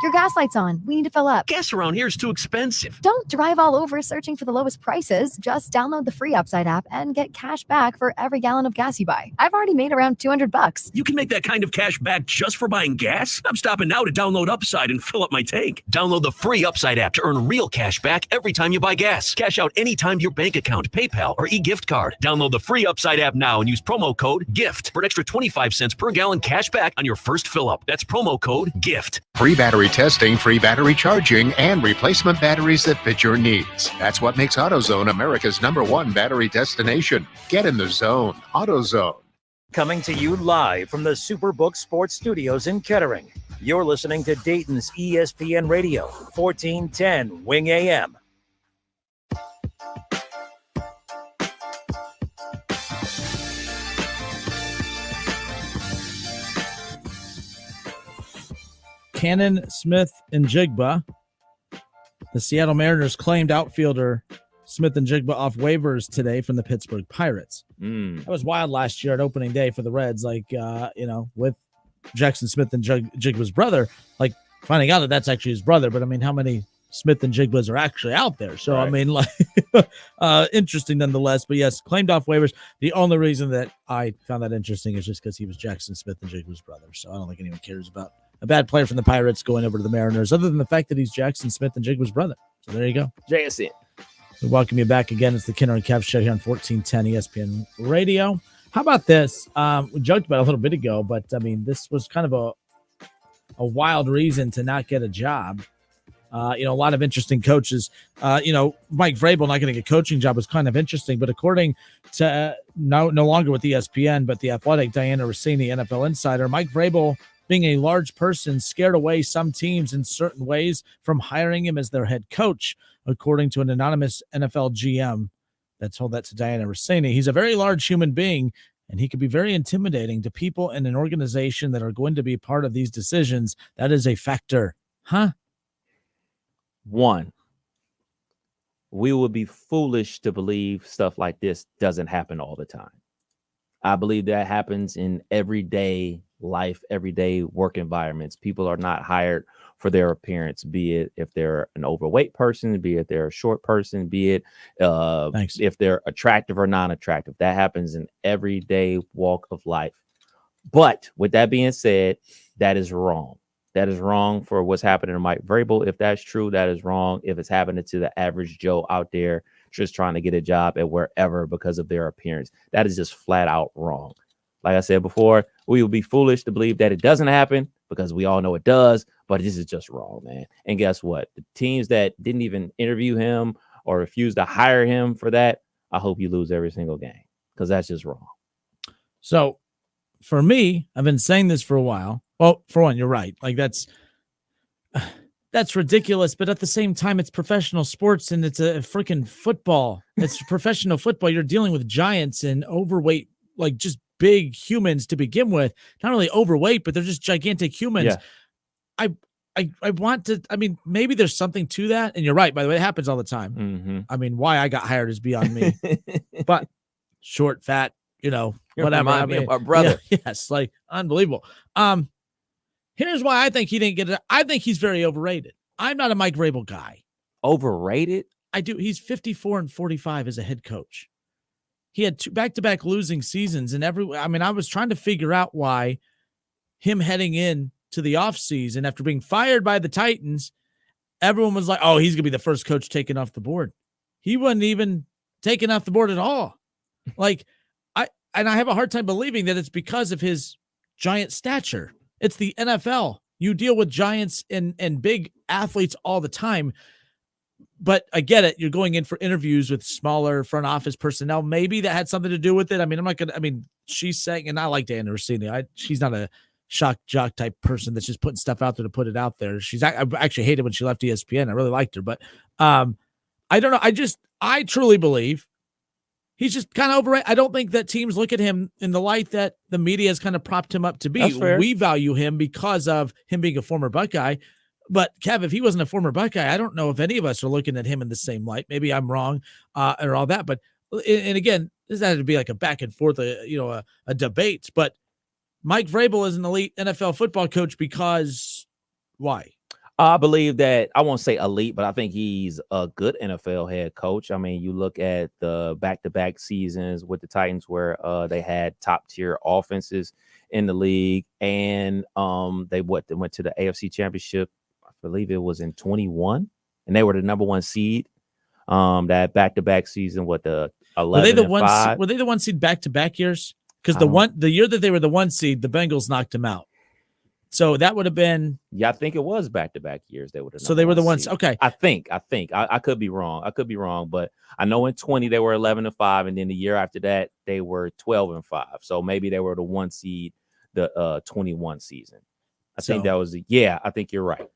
Your gas light's on. We need to fill up. Gas around here is too expensive. Don't drive all over searching for the lowest prices. Just download the free Upside app and get cash back for every gallon of gas you buy. I've already made around $200. You can make that kind of cash back just for buying gas? I'm stopping now to download Upside and fill up my tank. Download the free Upside app to earn real cash back every time you buy gas. Cash out anytime to your bank account, PayPal, or e-gift card. Download the free Upside app now and use promo code GIFT for an extra 25 cents per gallon cash back on your first fill up. That's promo code GIFT. Free battery testing, free battery charging, and replacement batteries that fit your needs. That's what makes AutoZone America's #1 battery destination. Get in the zone. AutoZone. Coming to you live from the Superbook Sports Studios in Kettering. You're listening to Dayton's ESPN Radio, 1410 Wing AM. Cannon, Smith, and Jigba. The Seattle Mariners claimed outfielder Smith and Jigba off waivers today from the Pittsburgh Pirates. That was wild last year at opening day for the Reds, with Jackson Smith and Jigba's brother, finding out that that's actually his brother. But, how many Smith and Jigbas are actually out there? So, right. Interesting nonetheless. But, yes, claimed off waivers. The only reason that I found that interesting is just because he was Jackson Smith and Jigba's brother. So, I don't think anyone cares about a bad player from the Pirates going over to the Mariners, other than the fact that he's Jackson Smith and Jigba's brother. So there you go. JSN. We welcome you back again. It's the Kinner and Kev show here on 1410 ESPN Radio. How about this? We joked about it a little bit ago, but this was kind of a wild reason to not get a job. A lot of interesting coaches. Mike Vrabel not getting a coaching job was kind of interesting, but according to no longer with ESPN, but the Athletic, Diana Rossini, NFL insider, Mike Vrabel, being a large person, scared away some teams in certain ways from hiring him as their head coach, according to an anonymous NFL GM that told that to Diana Rossini. He's a very large human being, and he could be very intimidating to people in an organization that are going to be part of these decisions. That is a factor. Huh? One, we would be foolish to believe stuff like this doesn't happen all the time. I believe that happens in everyday life, everyday work environments. People are not hired for their appearance, be it if they're an overweight person, be it they're a short person, be it if they're attractive or non-attractive. That happens in everyday walk of life. But with that being said, that is wrong. That is wrong for what's happening to Mike Vrabel. If that's true, that is wrong. If it's happening to the average Joe out there just trying to get a job at wherever because of their appearance, that is just flat out wrong. Like I said before, we would be foolish to believe that it doesn't happen because we all know it does, but this is just wrong, man. And guess what? The teams that didn't even interview him or refuse to hire him for that, I hope you lose every single game because that's just wrong. So for me, I've been saying this for a while. Well, for one, you're right. That's ridiculous. But at the same time, it's professional sports and it's a freaking football. It's professional football. You're dealing with giants and overweight, just big humans to begin with. Not only overweight, but they're just gigantic humans. Yeah. I want to, maybe there's something to that. And you're right, by the way, it happens all the time. Mm-hmm. Why I got hired is beyond me. But short, fat, whatever. Our brother. Yeah, yes, unbelievable. Here's why I think he didn't get it. I think he's very overrated. I'm not a Mike Vrabel guy. Overrated? I do. He's 54-45 as a head coach. He had 2 back-to-back losing seasons, and I was trying to figure out why him heading in to the offseason after being fired by the Titans, everyone was like, oh, he's going to be the first coach taken off the board. He wasn't even taken off the board at all. I have a hard time believing that it's because of his giant stature. It's the NFL. You deal with giants and big athletes all the time. But I get it. You're going in for interviews with smaller front office personnel. Maybe that had something to do with it. I'm not going to, she's saying, and I like Diana Rossini. She's not a shock jock type person that's just putting stuff out there to put it out there. I actually hated when she left ESPN. I really liked her, but I don't know. I truly believe he's just kind of overrated. I don't think that teams look at him in the light that the media has kind of propped him up to be. We value him because of him being a former Buckeye. But Kev, if he wasn't a former Buckeye, I don't know if any of us are looking at him in the same light. Maybe I'm wrong or all that. But and again, this had to be like a back and forth, a debate. But Mike Vrabel is an elite NFL football coach because why? I believe that I won't say elite, but I think he's a good NFL head coach. I mean, you look at the back-to-back seasons with the Titans where they had top-tier offenses in the league, and they went to the AFC Championship. I believe it was in 21, and they were the number one seed. That back-to-back season with the 11-5. Were they the one seed back-to-back years? Because the year that they were the one seed, the Bengals knocked them out. So that would have been. Yeah, I think it was back-to-back years. They would have. So they were the ones. Seed. Okay. I think. I could be wrong. But I know in 20 they were 11-5, and then the year after that they were 12-5. So maybe they were the one seed, the 21 season. I think that was. I think you're right.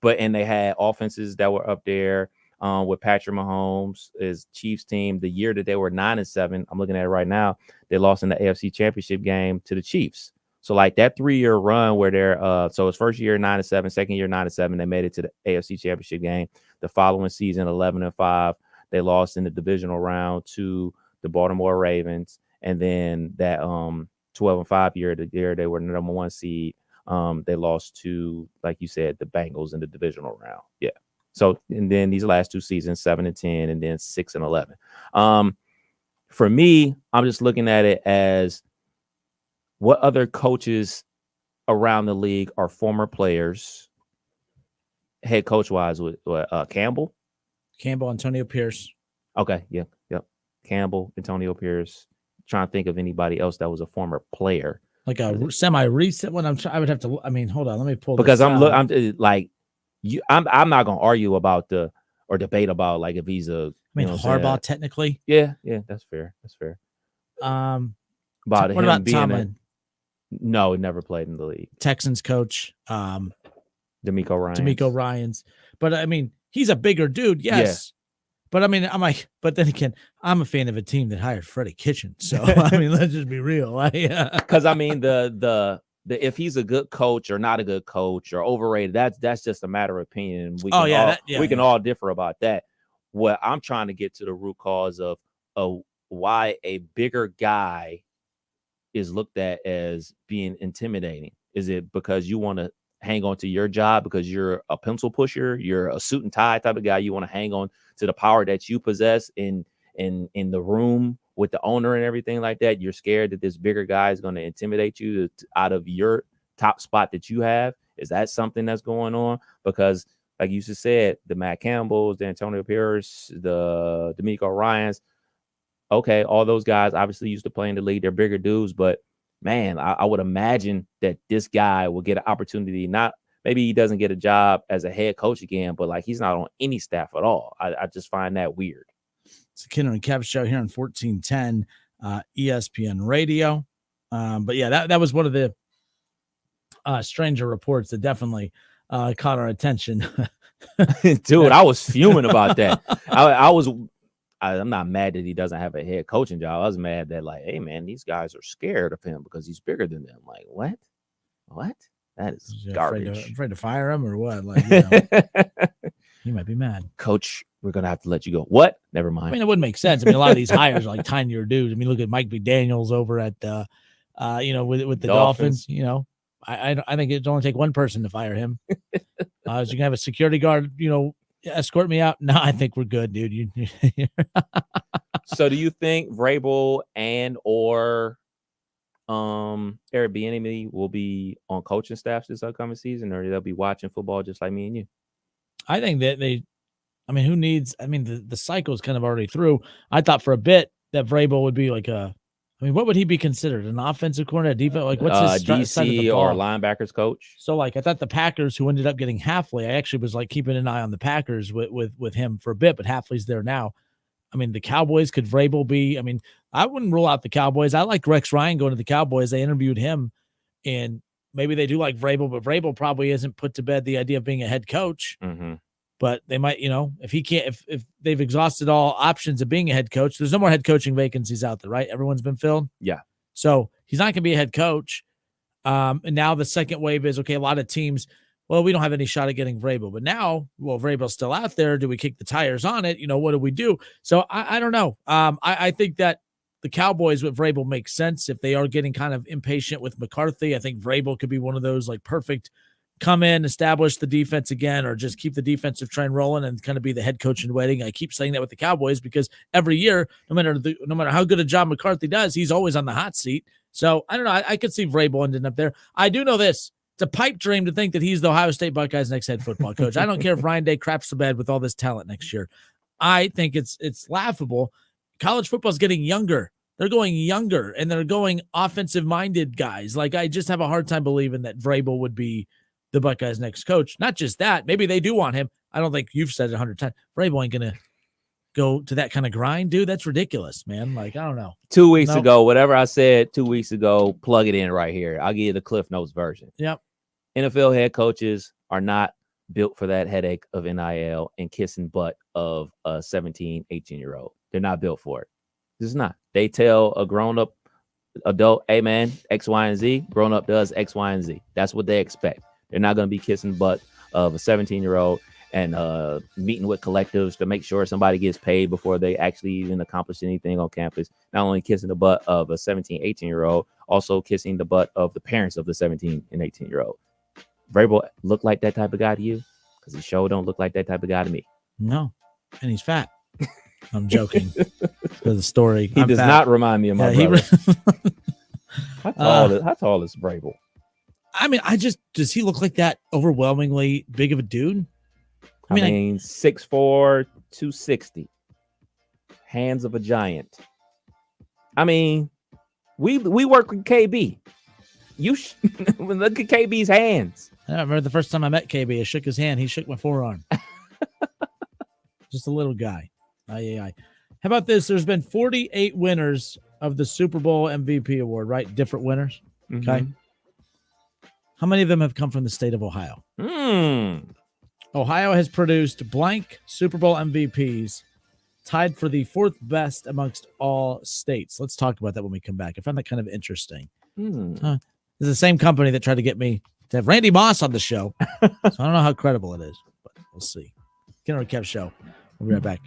And they had offenses that were up there with Patrick Mahomes, his Chiefs team. The year that they were 9-7, I'm looking at it right now. They lost in the AFC Championship game to the Chiefs. So like that 3-year run where they're so his first year 9-7, second year 9-7, they made it to the AFC Championship game. The following season 11-5, they lost in the divisional round to the Baltimore Ravens, and then that 12-5 year, the year they were the number one seed, they lost to, like you said, the Bengals in the divisional round. Yeah. So and then these last two seasons 7-10, and then 6-11. For me, I'm just looking at it as, what other coaches around the league are former players, head coach wise? With Campbell, Antonio Pierce. Okay, yep. Campbell, Antonio Pierce. Trying to think of anybody else that was a former player, like a semi-recent one. I would have to. I mean, hold on, let me pull because this out. I'm not gonna argue about or debate about like if he's a. Harbaugh technically. Yeah, that's fair. About what him about being Tomlin? No, he never played in the league. Texans coach, D'Amico Ryans. But I mean, he's a bigger dude, yes. Yeah. But I mean, but then again, I'm a fan of a team that hired Freddie Kitchen. So I mean, let's just be real. Because I mean, the if he's a good coach or not a good coach or overrated, that's just a matter of opinion. We can all differ about that. What I'm trying to get to the root cause of why a bigger guy is looked at as being intimidating. Is it because you want to hang on to your job because you're a pencil pusher, you're a suit and tie type of guy, you want to hang on to the power that you possess in the room with the owner and everything like that? You're scared that this bigger guy is going to intimidate you out of your top spot that you have? Is that something that's going on? Because like you just said, the Matt Campbells, the Antonio Pierce, the D'Amico Ryans, okay, all those guys obviously used to play in the league. They're bigger dudes, but man, I would imagine that this guy will get an opportunity. Not maybe he doesn't get a job as a head coach again, but like he's not on any staff at all. I just find that weird. It's a Kinner and Kev show here on 1410 ESPN Radio. But yeah, that was one of the stranger reports that definitely caught our attention. Dude, I was fuming about that. I'm not mad that he doesn't have a head coaching job. I was mad that like, hey man, these guys are scared of him because he's bigger than them. Like, what? That is garbage. Afraid to fire him or what? Like, he might be mad. Coach, we're gonna have to let you go. What? Never mind. I mean, it wouldn't make sense. I mean, a lot of these hires are like tinier dudes. I mean, look at Mike McDaniels over at with the Dolphins. I think it'd only take one person to fire him. So you can have a security guard, escort me out. No, I think we're good, dude. So do you think Vrabel and or Eric Bieniemy will be on coaching staffs this upcoming season, or they'll be watching football just like me and you? I think that who needs, the cycle is kind of already through. I thought for a bit that Vrabel would be like what would he be considered? An offensive coordinator, defense? Like what's his DC or linebackers coach? So like I thought the Packers, who ended up getting Halfley, I actually was like keeping an eye on the Packers with him for a bit, but Halfley's there now. I mean, the Cowboys, could Vrabel be? I mean, I wouldn't rule out the Cowboys. I like Rex Ryan going to the Cowboys. They interviewed him, and maybe they do like Vrabel, but Vrabel probably isn't put to bed the idea of being a head coach. Mm-hmm. But they might, if he can't, if they've exhausted all options of being a head coach, there's no more head coaching vacancies out there, right? Everyone's been filled. Yeah. So he's not going to be a head coach. And now the second wave is, okay, a lot of teams, well, we don't have any shot at getting Vrabel. But now, well, Vrabel's still out there. Do we kick the tires on it? What do we do? So I don't know. I think that the Cowboys with Vrabel makes sense. If they are getting kind of impatient with McCarthy, I think Vrabel could be one of those like perfect come in, establish the defense again, or just keep the defensive train rolling and kind of be the head coach in waiting. I keep saying that with the Cowboys because every year, no matter how good a job McCarthy does, he's always on the hot seat. So I don't know. I could see Vrabel ending up there. I do know this. It's a pipe dream to think that he's the Ohio State Buckeyes' next head football coach. I don't care if Ryan Day craps the bed with all this talent next year. I think it's laughable. College football is getting younger. They're going younger, and they're going offensive-minded guys. Like, I just have a hard time believing that Vrabel would be the Buckeyes' next coach. Not just that. Maybe they do want him. I don't think you've said it 100 times. Vrabel ain't going to go to that kind of grind, dude. That's ridiculous, man. Like, I don't know. 2 weeks ago, whatever I said 2 weeks ago, plug it in right here. I'll give you the Cliff Notes version. Yep. NFL head coaches are not built for that headache of NIL and kissing butt of a 17, 18-year-old. They're not built for it. This is not. They tell a grown-up adult, hey, man, X, Y, and Z. Grown-up does X, Y, and Z. That's what they expect. They're not going to be kissing butt of a 17-year-old and meeting with collectives to make sure somebody gets paid before they actually even accomplish anything on campus. Not only kissing the butt of a 17, 18-year-old, also kissing the butt of the parents of the 17 and 18-year-old. Vrabel look like that type of guy to you? Because he sure don't look like that type of guy to me. No, and he's fat. I'm joking. For the story, he does not remind me of my brother. How tall is Vrabel? I mean, does he look like that overwhelmingly big of a dude? I mean 6'4", 260. Hands of a giant. I mean, we work with KB. Look at KB's hands. I remember the first time I met KB, I shook his hand. He shook my forearm. Just a little guy. How about this? There's been 48 winners of the Super Bowl MVP award, right? Different winners. Mm-hmm. Okay. How many of them have come from the state of Ohio? Ohio has produced blank Super Bowl MVPs, tied for the fourth best amongst all states. Let's talk about that when we come back. I found that kind of interesting. This is the same company that tried to get me to have Randy Moss on the show. So I don't know how credible it is, but we'll see. Kenner Kev Show. We'll be right back.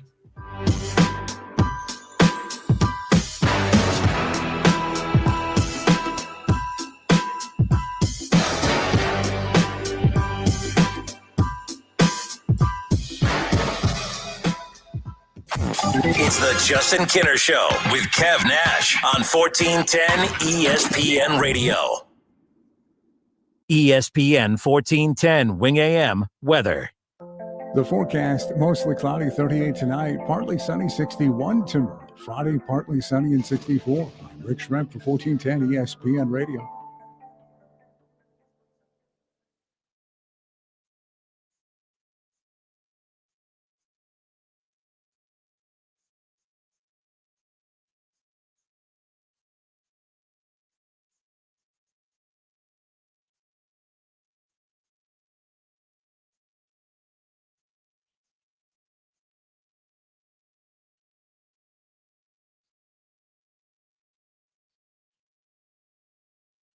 It's the Justin Kinner Show with Kev Nash on 1410 ESPN Radio. ESPN 1410 Wing AM weather. The forecast, mostly cloudy, 38 tonight, partly sunny, 61 tomorrow. Friday, partly sunny and 64. I'm Rick Schrempf for 1410 ESPN Radio.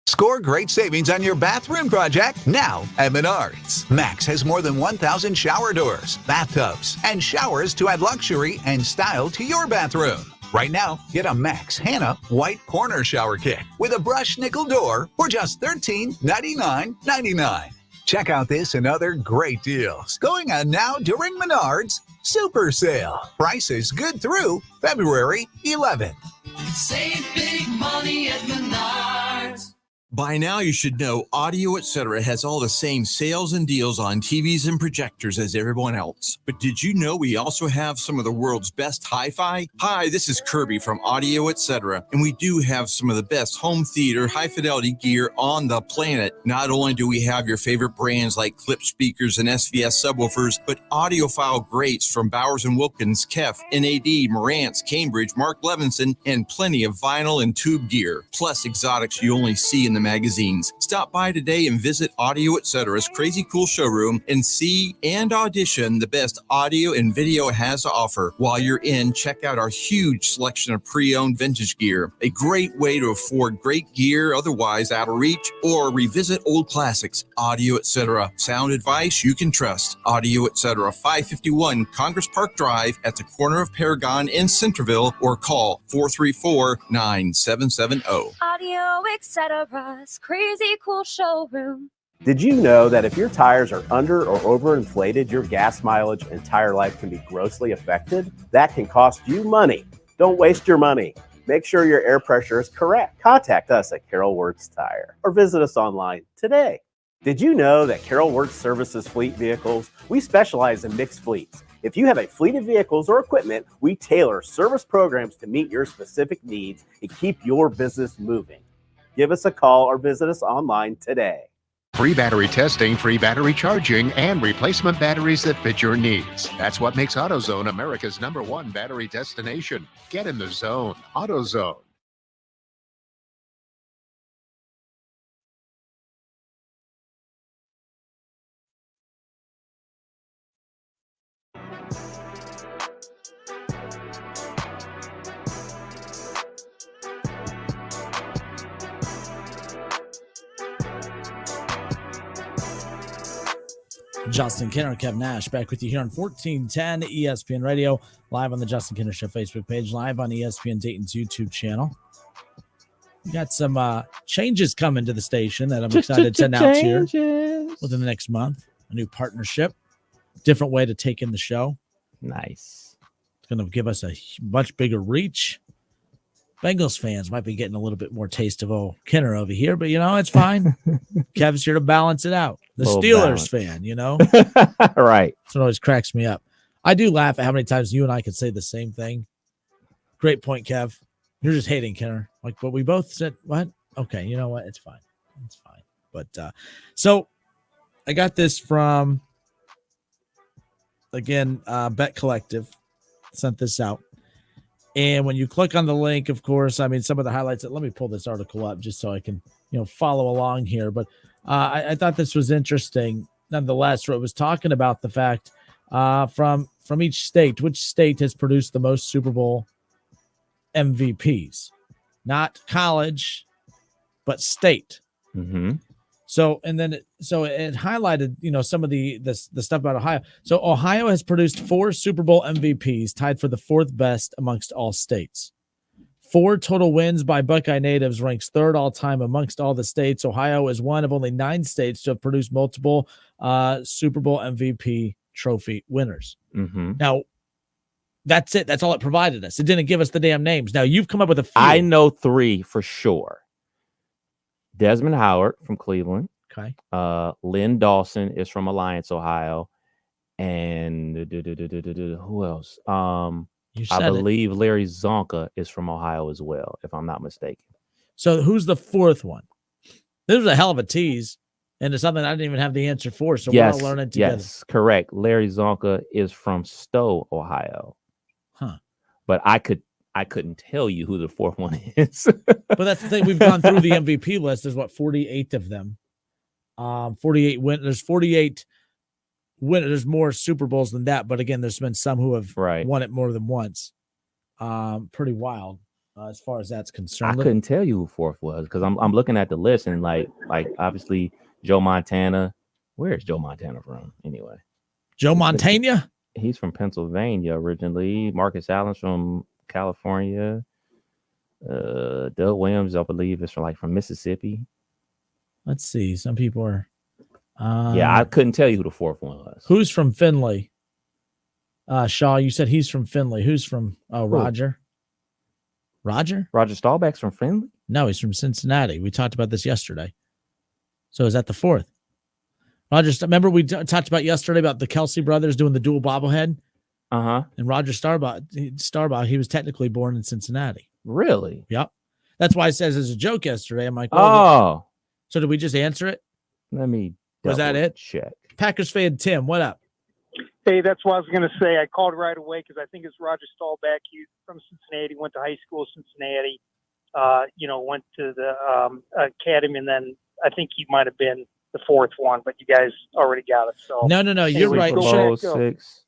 Score great savings on your bathroom project now at Menards. Max has more than 1,000 shower doors, bathtubs, and showers to add luxury and style to your bathroom. Right now, get a Max Hannah White Corner Shower Kit with a brush nickel door for just $13.99. Check out this and other great deals going on now during Menards Super Sale. Prices good through February 11th. Save big money at Menards. By now, you should know Audio Etc. has all the same sales and deals on TVs and projectors as everyone else. But did you know we also have some of the world's best hi-fi? Hi, this is Kirby from Audio Etc. And we do have some of the best home theater, high-fidelity gear on the planet. Not only do we have your favorite brands like Clip speakers and SVS subwoofers, but audiophile greats from Bowers & Wilkins, Kef, NAD, Marantz, Cambridge, Mark Levinson, and plenty of vinyl and tube gear. Plus exotics you only see in the magazines. Stop by today and visit Audio Etc's crazy cool showroom and see and audition the best audio and video has to offer. While you're in, check out our huge selection of pre-owned vintage gear. A great way to afford great gear otherwise out of reach, or revisit old classics. Audio Etc. Sound advice you can trust. Audio Etc. 551 Congress Park Drive at the corner of Paragon in Centerville, or call 434-9770. Audio Etc's crazy cool showroom. Did you know that if your tires are under or overinflated, your gas mileage and tire life can be grossly affected? That can cost you money. Don't waste your money. Make sure your air pressure is correct. Contact us at Carroll Works Tire or visit us online today. Did you know that Carroll Works services fleet vehicles? We specialize in mixed fleets. If you have a fleet of vehicles or equipment, we tailor service programs to meet your specific needs and keep your business moving. Give us a call or visit us online today. Free battery testing, free battery charging, and replacement batteries that fit your needs. That's what makes AutoZone America's #1 battery destination. Get in the zone. AutoZone. Justin Kinner, Kev Nash, back with you here on 1410 ESPN Radio, live on the Justin Kinner Show Facebook page, live on ESPN Dayton's YouTube channel. We got some changes coming to the station that I'm excited to announce here within the next month. A new partnership, different way to take in the show. Nice. It's going to give us a much bigger reach. Bengals fans might be getting a little bit more taste of old Kinner over here, but, it's fine. Kev's here to balance it out. The Steelers fan, Right. That's what always cracks me up. I do laugh at how many times you and I could say the same thing. Great point, Kev. You're just hating Kinner. But we both said, what? Okay, you know what? It's fine. It's fine. But so I got this from, again, Bet Collective. Sent this out. And when you click on the link, of course, some of the highlights. Let me pull this article up just so I can, follow along here. But I thought this was interesting, nonetheless. Where it was talking about the fact from each state, which state has produced the most Super Bowl MVPs, not college, but state. Mm-hmm. So it highlighted, some of the stuff about Ohio. So Ohio has produced 4 Super Bowl MVPs, tied for the 4th best amongst all states. 4 total wins by Buckeye natives, ranks 3rd all time amongst all the states. Ohio is one of only 9 states to have produced multiple Super Bowl MVP trophy winners. Mm-hmm. Now, that's it. That's all it provided us. It didn't give us the damn names. Now, you've come up with a few. I know 3 for sure. Desmond Howard from Cleveland. Okay. Lynn Dawson is from Alliance, Ohio. And who else? I believe Larry Zonka is from Ohio as well, if I'm not mistaken. So who's the 4th one? This was a hell of a tease, and it's something I didn't even have the answer for, so we're all learning together. Yes, correct. Larry Zonka is from Stowe, Ohio. Huh. But I couldn't tell you who the 4th one is. But that's the thing. We've gone through the MVP list. There's 48 of them. 48 win. There's 48 win. There's more Super Bowls than that. But again, there's been some who have won it more than once. Pretty wild as far as that's concerned. I couldn't tell you who 4th was because I'm looking at the list and like obviously Joe Montana. Where is Joe Montana from anyway? Joe Montana? He's from Pennsylvania originally. Marcus Allen's from California. Doug Williams, I believe, is from Mississippi. Let's see. Some people are. I couldn't tell you who the 4th one was. Who's from Findlay? Shaw, you said he's from Findlay. Who's from Roger? Roger? Roger Staubach's from Findlay? No, he's from Cincinnati. We talked about this yesterday. So is that the 4th? Roger, remember we talked about yesterday about the Kelsey brothers doing the dual bobblehead? Uh-huh. And Roger Staubach, he was technically born in Cincinnati. Really? Yep. That's why I says as a joke yesterday. I'm like, oh. So did we just answer it? Let me Was that it? Check. Packers fan Tim, what up? Hey, that's what I was going to say. I called right away because I think it's Roger Staubach. He's from Cincinnati, went to high school in Cincinnati. went to the academy, and then I think he might have been the fourth one, but you guys already got it. So no, you're right. Super Bowl 6.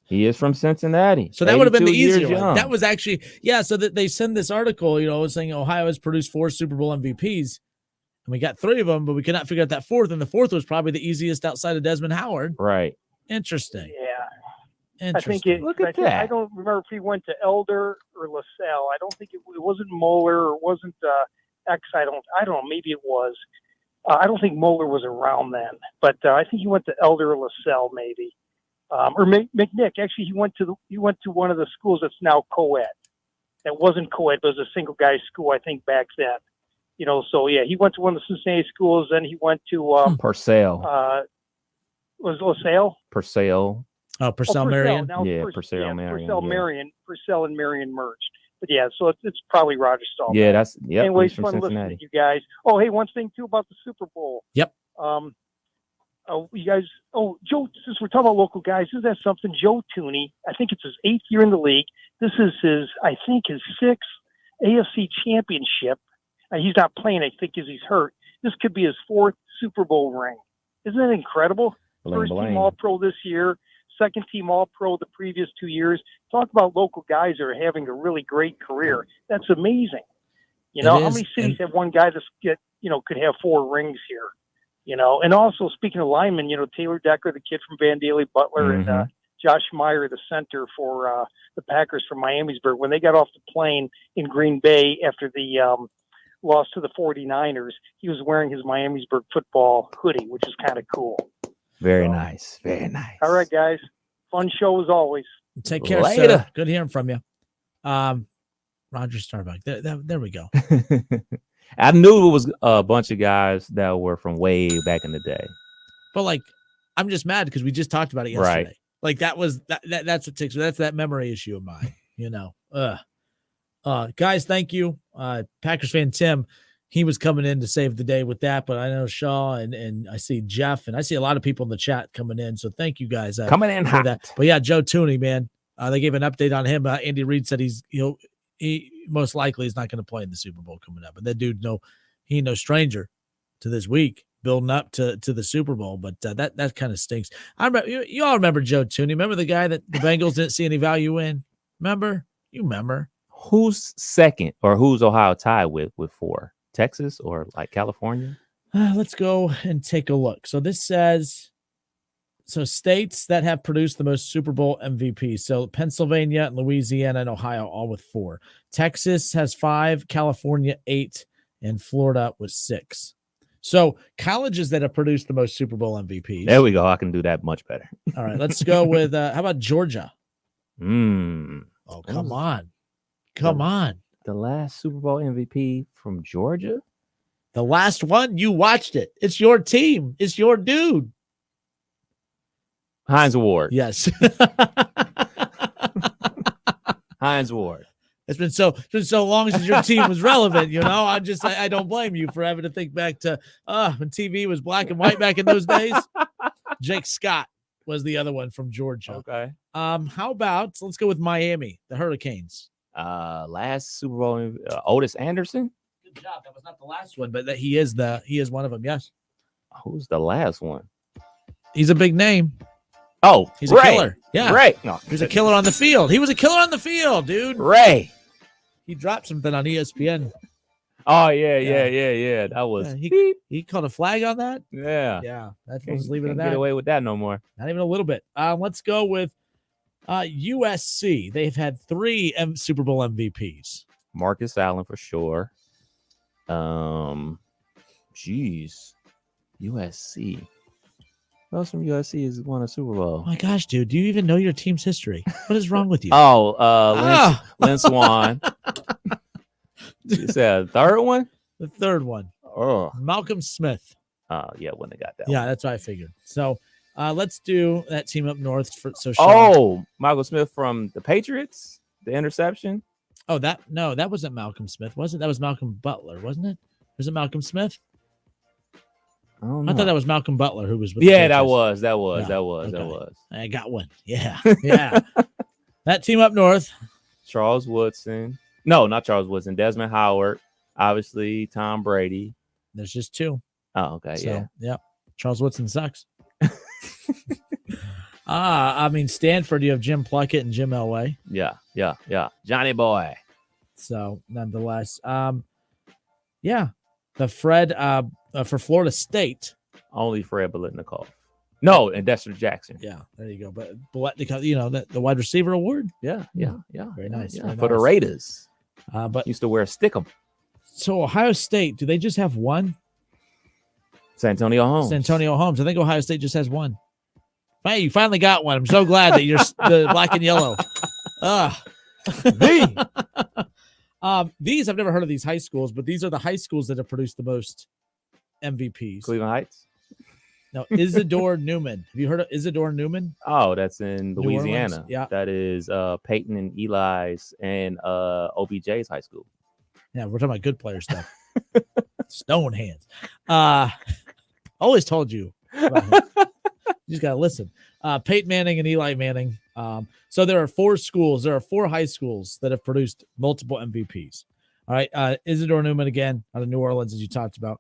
He is from Cincinnati. So that would have been the 82 years easier one. young. That was actually, so that they send this article, saying Ohio has produced 4 Super Bowl MVPs, and we got 3 of them, but we could not figure out that fourth, and the fourth was probably the easiest outside of Desmond Howard. Right. Interesting. Yeah. Interesting. Look at that. I don't remember if he went to Elder or LaSalle. I don't think it wasn't Moeller or it wasn't X. I don't know. Maybe it was. I don't think Moeller was around then, but I think he went to Elder or LaSalle maybe. Or McNick. Actually, he went to one of the schools that's now co-ed. That wasn't co-ed, but it was a single guy school, I think, back then. So yeah, he went to one of the Cincinnati schools. Then he went to Purcell. Was it LaSalle? Purcell. Oh, Purcell Marion. Purcell Marion. Purcell Marion. Purcell and Marion merged. But yeah, so it's probably Roger Staubach. Yeah, that's Anyways, he's from fun Cincinnati. listening to you guys. Oh, hey, one thing too about the Super Bowl. Yep. You guys. Oh, Joe. Since we're talking about local guys, isn't that something? Joe Tooney. I think it's his 8th year in the league. This is his 6th AFC championship. He's not playing, I think, because he's hurt. This could be his 4th Super Bowl ring. Isn't that incredible? First team All-Pro this year, second team All-Pro the previous 2 years. Talk about local guys that are having a really great career. That's amazing. How many cities have one guy that's could have 4 rings here? And also speaking of linemen, Taylor Decker, the kid from Vandalia, Butler, and Josh Meyer, the center for the Packers from Miamisburg. When they got off the plane in Green Bay after the loss to the 49ers, he was wearing his Miamisburg football hoodie, which is kind of cool. Very nice. Very nice. All right, guys. Fun show as always. Take care, sir. Good hearing from you. Roger Staubach. There we go. I knew it was a bunch of guys that were from way back in the day. But I'm just mad because we just talked about it yesterday. Right. That's what takes. That's that memory issue of mine. Guys, thank you. Packers fan Tim, he was coming in to save the day with that, but I know Shaw and I see Jeff and I see a lot of people in the chat coming in. So thank you guys coming in for hot. that. But yeah, Joe Tooney, man, they gave an update on him. Andy Reid said he most likely is not going to play in the Super Bowl coming up. And that dude, he ain't no stranger to this week building up to the Super Bowl. But that kind of stinks. I remember you all remember Joe Tooney. Remember the guy that the Bengals didn't see any value in? Remember? You remember? Who's second or who's Ohio tied with 4? Texas or California? Let's go and take a look. So this says, states that have produced the most Super Bowl MVPs. So Pennsylvania, Louisiana, and Ohio, all with 4. Texas has 5, California 8, and Florida with 6. So colleges that have produced the most Super Bowl MVPs. There we go. I can do that much better. All right, let's go with how about Georgia? Oh, come on. Come on. The last Super Bowl MVP from Georgia? The last one? You watched it. It's your team. It's your dude. Hines Ward. Yes. Hines Ward. It's been so long since your team was relevant, I don't blame you for having to think back to when TV was black and white back in those days. Jake Scott was the other one from Georgia. Okay. How about let's go with Miami, the Hurricanes. Last Super Bowl, Otis Anderson. Good job. That was not the last one, but he is one of them. Yes. Who's the last one? He's a big name. Oh, he's Ray. A killer. Yeah. Ray. No, he was a killer on the field. He was a killer on the field, dude. Ray. He dropped something on ESPN. Oh yeah. That was he called a flag on that. Yeah. That's let's leave it at that. Get away with that no more. Not even a little bit. Let's go with USC. They've had 3 Super Bowl MVPs. Marcus Allen for sure. USC. Who else from USC has won a Super Bowl? Oh my gosh, dude! Do you even know your team's history? What is wrong with you? Lynn Swan. You said a third one? The third one. Oh, Malcolm Smith. Yeah, wouldn't have got that. Yeah, that's what I figured. So, let's do that team up north. Michael Smith from the Patriots, the interception. Oh, that wasn't Malcolm Smith, was it? That was Malcolm Butler, wasn't it? Was it Malcolm Smith? I thought that was Malcolm Butler who was with that was. I got one. Yeah. That team up north. Charles Woodson. No, not Charles Woodson. Desmond Howard. Obviously, Tom Brady. There's just 2. Oh, okay. So, yeah. Charles Woodson sucks. I mean, Stanford, you have Jim Plunkett and Jim Elway. Yeah. Johnny boy. So, nonetheless, yeah. The Fred for Florida State. Only Fred Biletnikoff. No, and Dexter Jackson. Yeah, there you go. But Biletnikoff, the wide receiver award. Yeah. Very nice. Yeah, very for the nice. Raiders. But used to wear a stickum. So Ohio State, do they just have one? Santonio Holmes. I think Ohio State just has one. Hey, you finally got one. I'm so glad that you're the black and yellow. These I've never heard of these high schools, but these are the high schools that have produced the most MVPs. Cleveland Heights. No, Isidore Newman. Have you heard of Isidore Newman? Oh, that's in New Louisiana. Orleans, yeah. That is Peyton and Eli's and OBJ's high school. Yeah, we're talking about good player stuff. Stone hands. Always told you. You just gotta listen. Peyton Manning and Eli Manning. So there are 4 schools. There are 4 high schools that have produced multiple MVPs. All right. Isidore Newman again out of New Orleans, as you talked about.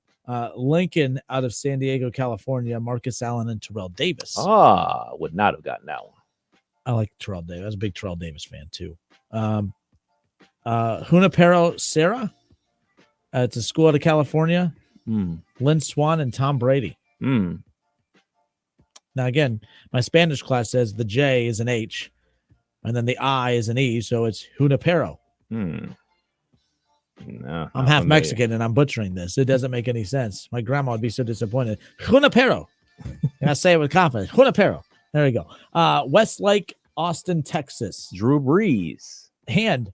Lincoln out of San Diego, California. Marcus Allen and Terrell Davis. Would not have gotten that one. I like Terrell Davis. I was a big Terrell Davis fan too. Junipero Serra. It's a school out of California. Lynn Swan and Tom Brady. Now, again, my Spanish class says the J is an H, and then the I is an E, so it's Junipero. No, I'm half Mexican, and I'm butchering this. It doesn't make any sense. My grandma would be so disappointed. Junipero. And I say it with confidence. Junipero. There we go. Westlake, Austin, Texas. Drew Brees. And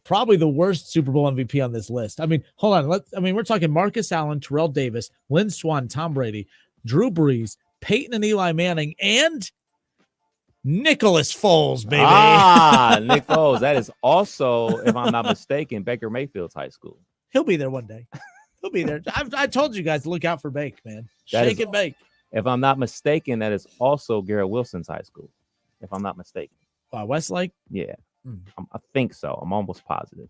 probably the worst Super Bowl MVP on this list. I mean, hold on. We're talking Marcus Allen, Terrell Davis, Lynn Swan, Tom Brady, Drew Brees, Peyton and Eli Manning, and Nicholas Foles, baby. Nick Foles. That is also, if I'm not mistaken, Baker Mayfield's high school. He'll be there one day. He'll be there. I told you guys to look out for Bake, man. Shake and bake. If I'm not mistaken, that is also Garrett Wilson's high school. If I'm not mistaken. Westlake? Yeah. I think so. I'm almost positive.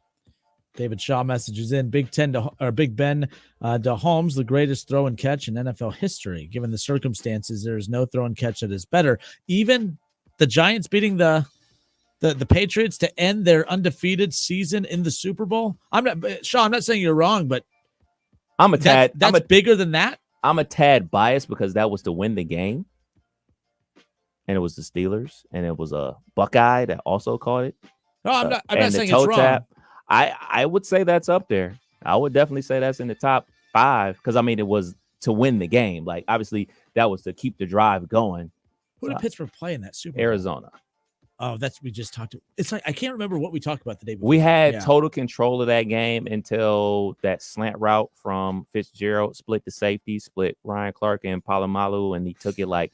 David Shaw messages in Big Ben to Holmes, the greatest throw and catch in NFL history. Given the circumstances, there is no throw and catch that is better. Even the Giants beating the Patriots to end their undefeated season in the Super Bowl. I'm not saying you're wrong, but that's bigger than that. I'm a tad biased because that was to win the game. And it was the Steelers, and it was a Buckeye that also caught it. No, I'm not saying it's wrong. Tap. I would say that's up there. I would definitely say that's in the top 5 because, it was to win the game. Like, obviously, that was to keep the drive going. Who did Pittsburgh play in that Super Bowl? Arizona. Oh, we just talked to. It's like I can't remember what we talked about the day before. We had total control of that game until that slant route from Fitzgerald split the safety, split Ryan Clark and Palomalu, and he took it like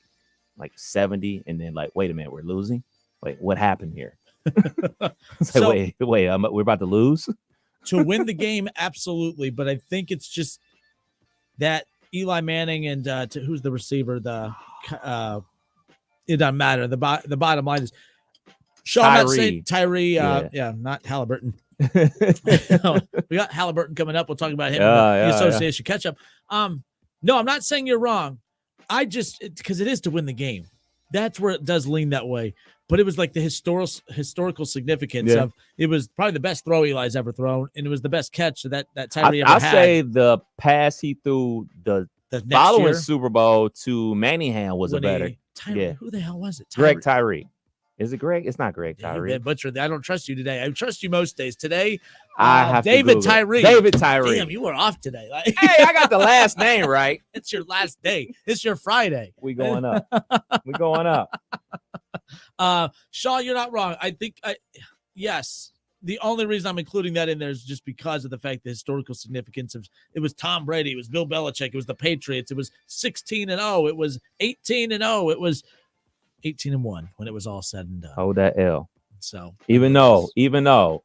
70, and then wait a minute, we're losing. Wait, what happened here? Wait, we're about to lose. To win the game, absolutely, but I think it's just that Eli Manning and who's the receiver? It doesn't matter. The bottom line is Tyree. Not Halliburton. We got Halliburton coming up. We'll talk about him in the association catch up. No, I'm not saying you're wrong. Because it is to win the game. That's where it does lean that way. But it was like the historical significance of it was probably the best throw Eli's ever thrown, and it was the best catch that Tyree ever had. I'll say the pass he threw the following Super Bowl to Manningham was a better. Who the hell was it? Greg Tyree. Is it Greg? It's not Greg Tyree. Butcher, I don't trust you today. I trust you most days. Today, I have David Tyree. David Tyree. Damn, you were off today. Hey, I got the last name right. It's your last day. It's your Friday. We going up. We going up. Shaw, you're not wrong. I think yes. The only reason I'm including that in there is just because of the fact the historical significance of it was Tom Brady, it was Bill Belichick, it was the Patriots, it was 16-0, it was 18-0, it was 18-1 when it was all said and done. Hold that L. So even though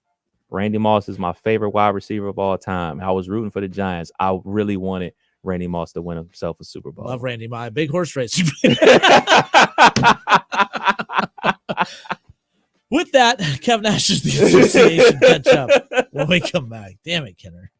Randy Moss is my favorite wide receiver of all time, I was rooting for the Giants. I really wanted Randy Moss to win himself a Super Bowl. Love Randy, my big horse race. With that, Kev Nash is the Association catch up when we come back. Damn it, Kenner.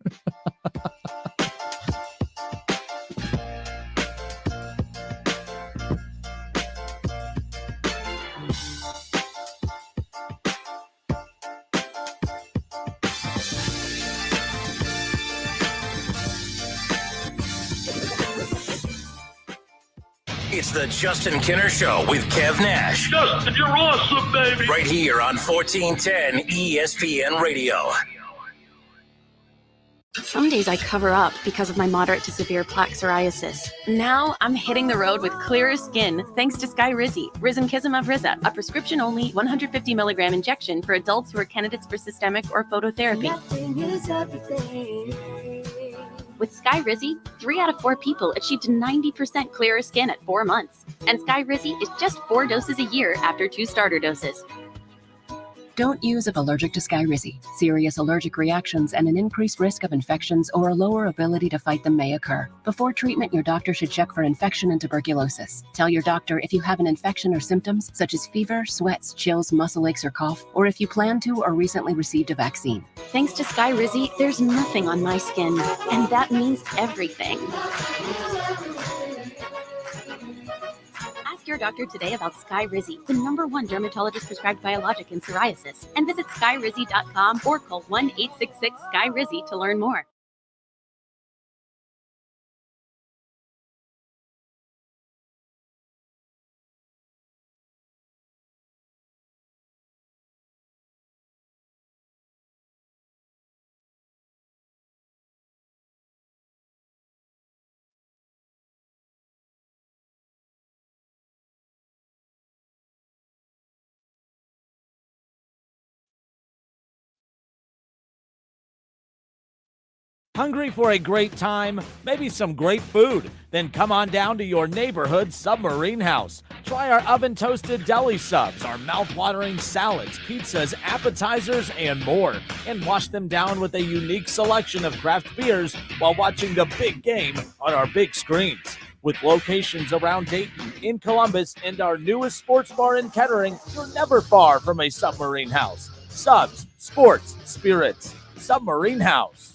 It's the Justin Kinner Show with Kev Nash. Justin, you're awesome, baby. Right here on 1410 ESPN Radio. Some days I cover up because of my moderate to severe plaque psoriasis. Now I'm hitting the road with clearer skin thanks to Skyrizi, Risankizumab Riza, a prescription-only 150 milligram injection for adults who are candidates for systemic or phototherapy. With Skyrizi, 3 out of 4 people achieved 90% clearer skin at 4 months. And Skyrizi is just 4 doses a year after 2 starter doses. Don't use if allergic to Skyrizi. Serious allergic reactions and an increased risk of infections or a lower ability to fight them may occur. Before treatment, your doctor should check for infection and tuberculosis. Tell your doctor if you have an infection or symptoms such as fever, sweats, chills, muscle aches, or cough, or if you plan to or recently received a vaccine. Thanks to Skyrizi, there's nothing on my skin, and that means everything. Ask your doctor today about Skyrizi, the #1 dermatologist prescribed biologic in psoriasis, and visit skyrizi.com or call 1-866-SKYRIZI to learn more. Hungry for a great time? Maybe some great food? Then come on down to your neighborhood Submarine House. Try our oven-toasted deli subs, our mouth-watering salads, pizzas, appetizers, and more. And wash them down with a unique selection of craft beers while watching the big game on our big screens. With locations around Dayton, in Columbus, and our newest sports bar in Kettering, you're never far from a Submarine House. Subs, sports, spirits. Submarine House.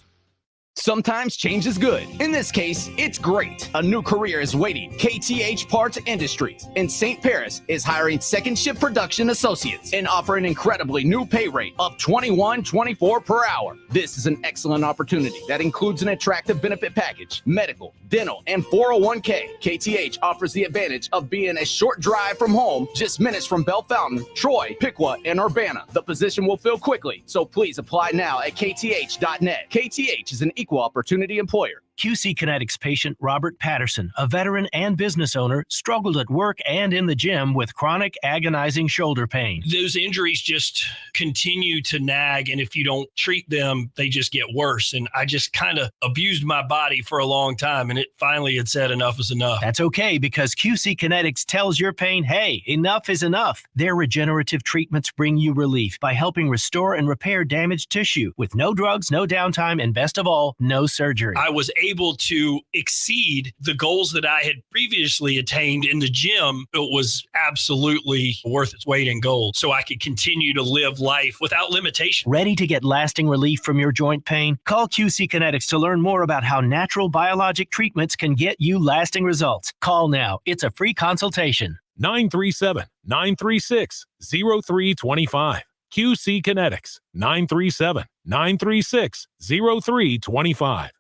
Sometimes change is good. In this case, it's great. A new career is waiting. KTH Parts Industries in St. Paris is hiring second shift production associates and offering an incredibly new pay rate of $21.24 per hour. This is an excellent opportunity that includes an attractive benefit package, medical, dental, and 401k. KTH offers the advantage of being a short drive from home, just minutes from Bell Fountain, Troy, Piqua, and Urbana. The position will fill quickly, so please apply now at kth.net. KTH is an equal opportunity employer. QC Kinetics patient Robert Patterson, a veteran and business owner, struggled at work and in the gym with chronic agonizing shoulder pain. Those injuries just continue to nag, and if you don't treat them, they just get worse. And I just kind of abused my body for a long time, and it finally had said enough is enough. That's okay, because QC Kinetics tells your pain, hey, enough is enough. Their regenerative treatments bring you relief by helping restore and repair damaged tissue with no drugs, no downtime, and best of all, no surgery. I was able to exceed the goals that I had previously attained in the gym. It was absolutely worth its weight in gold, so I could continue to live life without limitation. Ready to get lasting relief from your joint pain? Call QC Kinetics to learn more about how natural biologic treatments can get you lasting results. Call now. It's a free consultation. 937-936-0325. QC Kinetics, 937-936-0325.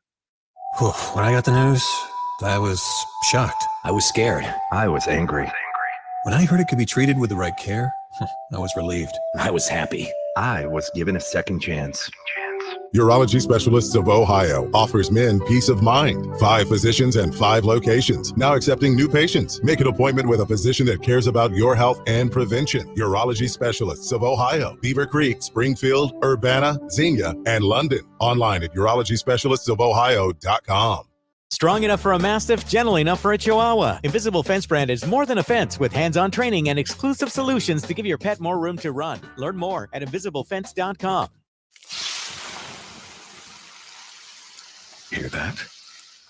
When I got the news, I was shocked. I was scared. I was angry. When I heard it could be treated with the right care, I was relieved. I was happy. I was given a second chance. Urology Specialists of Ohio offers men peace of mind. 5 physicians and 5 locations. Now accepting new patients. Make an appointment with a physician that cares about your health and prevention. Urology Specialists of Ohio, Beaver Creek, Springfield, Urbana, Xenia, and London. Online at urologyspecialistsofohio.com. Strong enough for a Mastiff, gentle enough for a Chihuahua. Invisible Fence brand is more than a fence with hands-on training and exclusive solutions to give your pet more room to run. Learn more at invisiblefence.com. Hear that?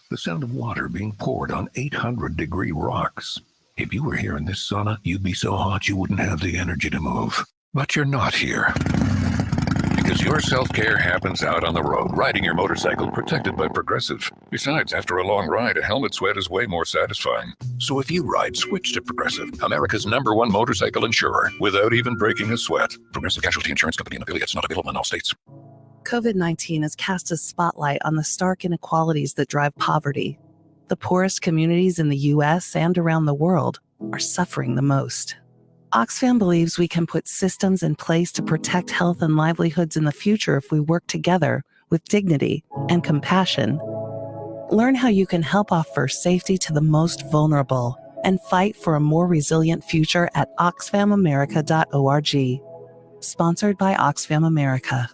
The sound of water being poured on 800-degree rocks. If you were here in this sauna, you'd be so hot you wouldn't have the energy to move. But you're not here. Because your self-care happens out on the road, riding your motorcycle protected by Progressive. Besides, after a long ride, a helmet sweat is way more satisfying. So if you ride, switch to Progressive, America's #1 motorcycle insurer, without even breaking a sweat. Progressive Casualty Insurance Company and affiliates, not available in all states. COVID-19 has cast a spotlight on the stark inequalities that drive poverty. The poorest communities in the U.S. and around the world are suffering the most. Oxfam believes we can put systems in place to protect health and livelihoods in the future if we work together with dignity and compassion. Learn how you can help offer safety to the most vulnerable and fight for a more resilient future at oxfamamerica.org. Sponsored by Oxfam America.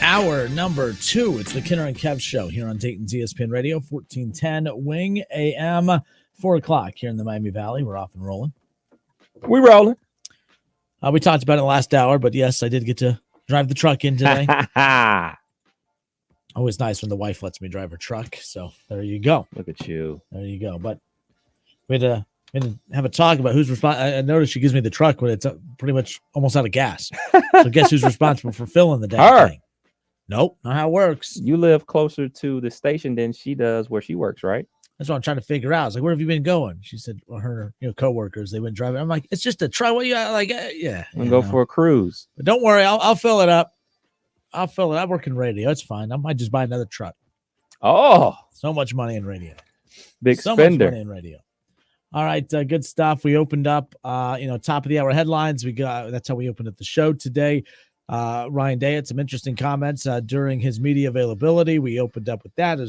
Hour number 2. It's the Kinner and Kev show here on Dayton's ESPN Radio, 1410 Wing AM, 4 o'clock here in the Miami Valley. We're off and rolling. We rolling. We talked about it last hour, but yes, I did get to drive the truck in today. Always nice when the wife lets me drive her truck. So there you go. Look at you. There you go. But we had to have a talk about who's responsible. I noticed she gives me the truck when it's pretty much almost out of gas. So guess who's responsible for filling the damn thing? Nope, not how it works. You live closer to the station than she does where she works, right? That's what I'm trying to figure out. I was like, where have you been going? She said, well, her coworkers, they went driving. I'm like, it's just a truck. What you got? Like, yeah. I'm go for a cruise. But don't worry, I'll fill it up. I'll fill it. I work in radio. It's fine. I might just buy another truck. Oh, so much money in radio. Big so spender. much money in radio. All right, good stuff. We opened up, top of the hour headlines. That's how we opened up the show today. Ryan Day had some interesting comments during his media availability. We opened up with that as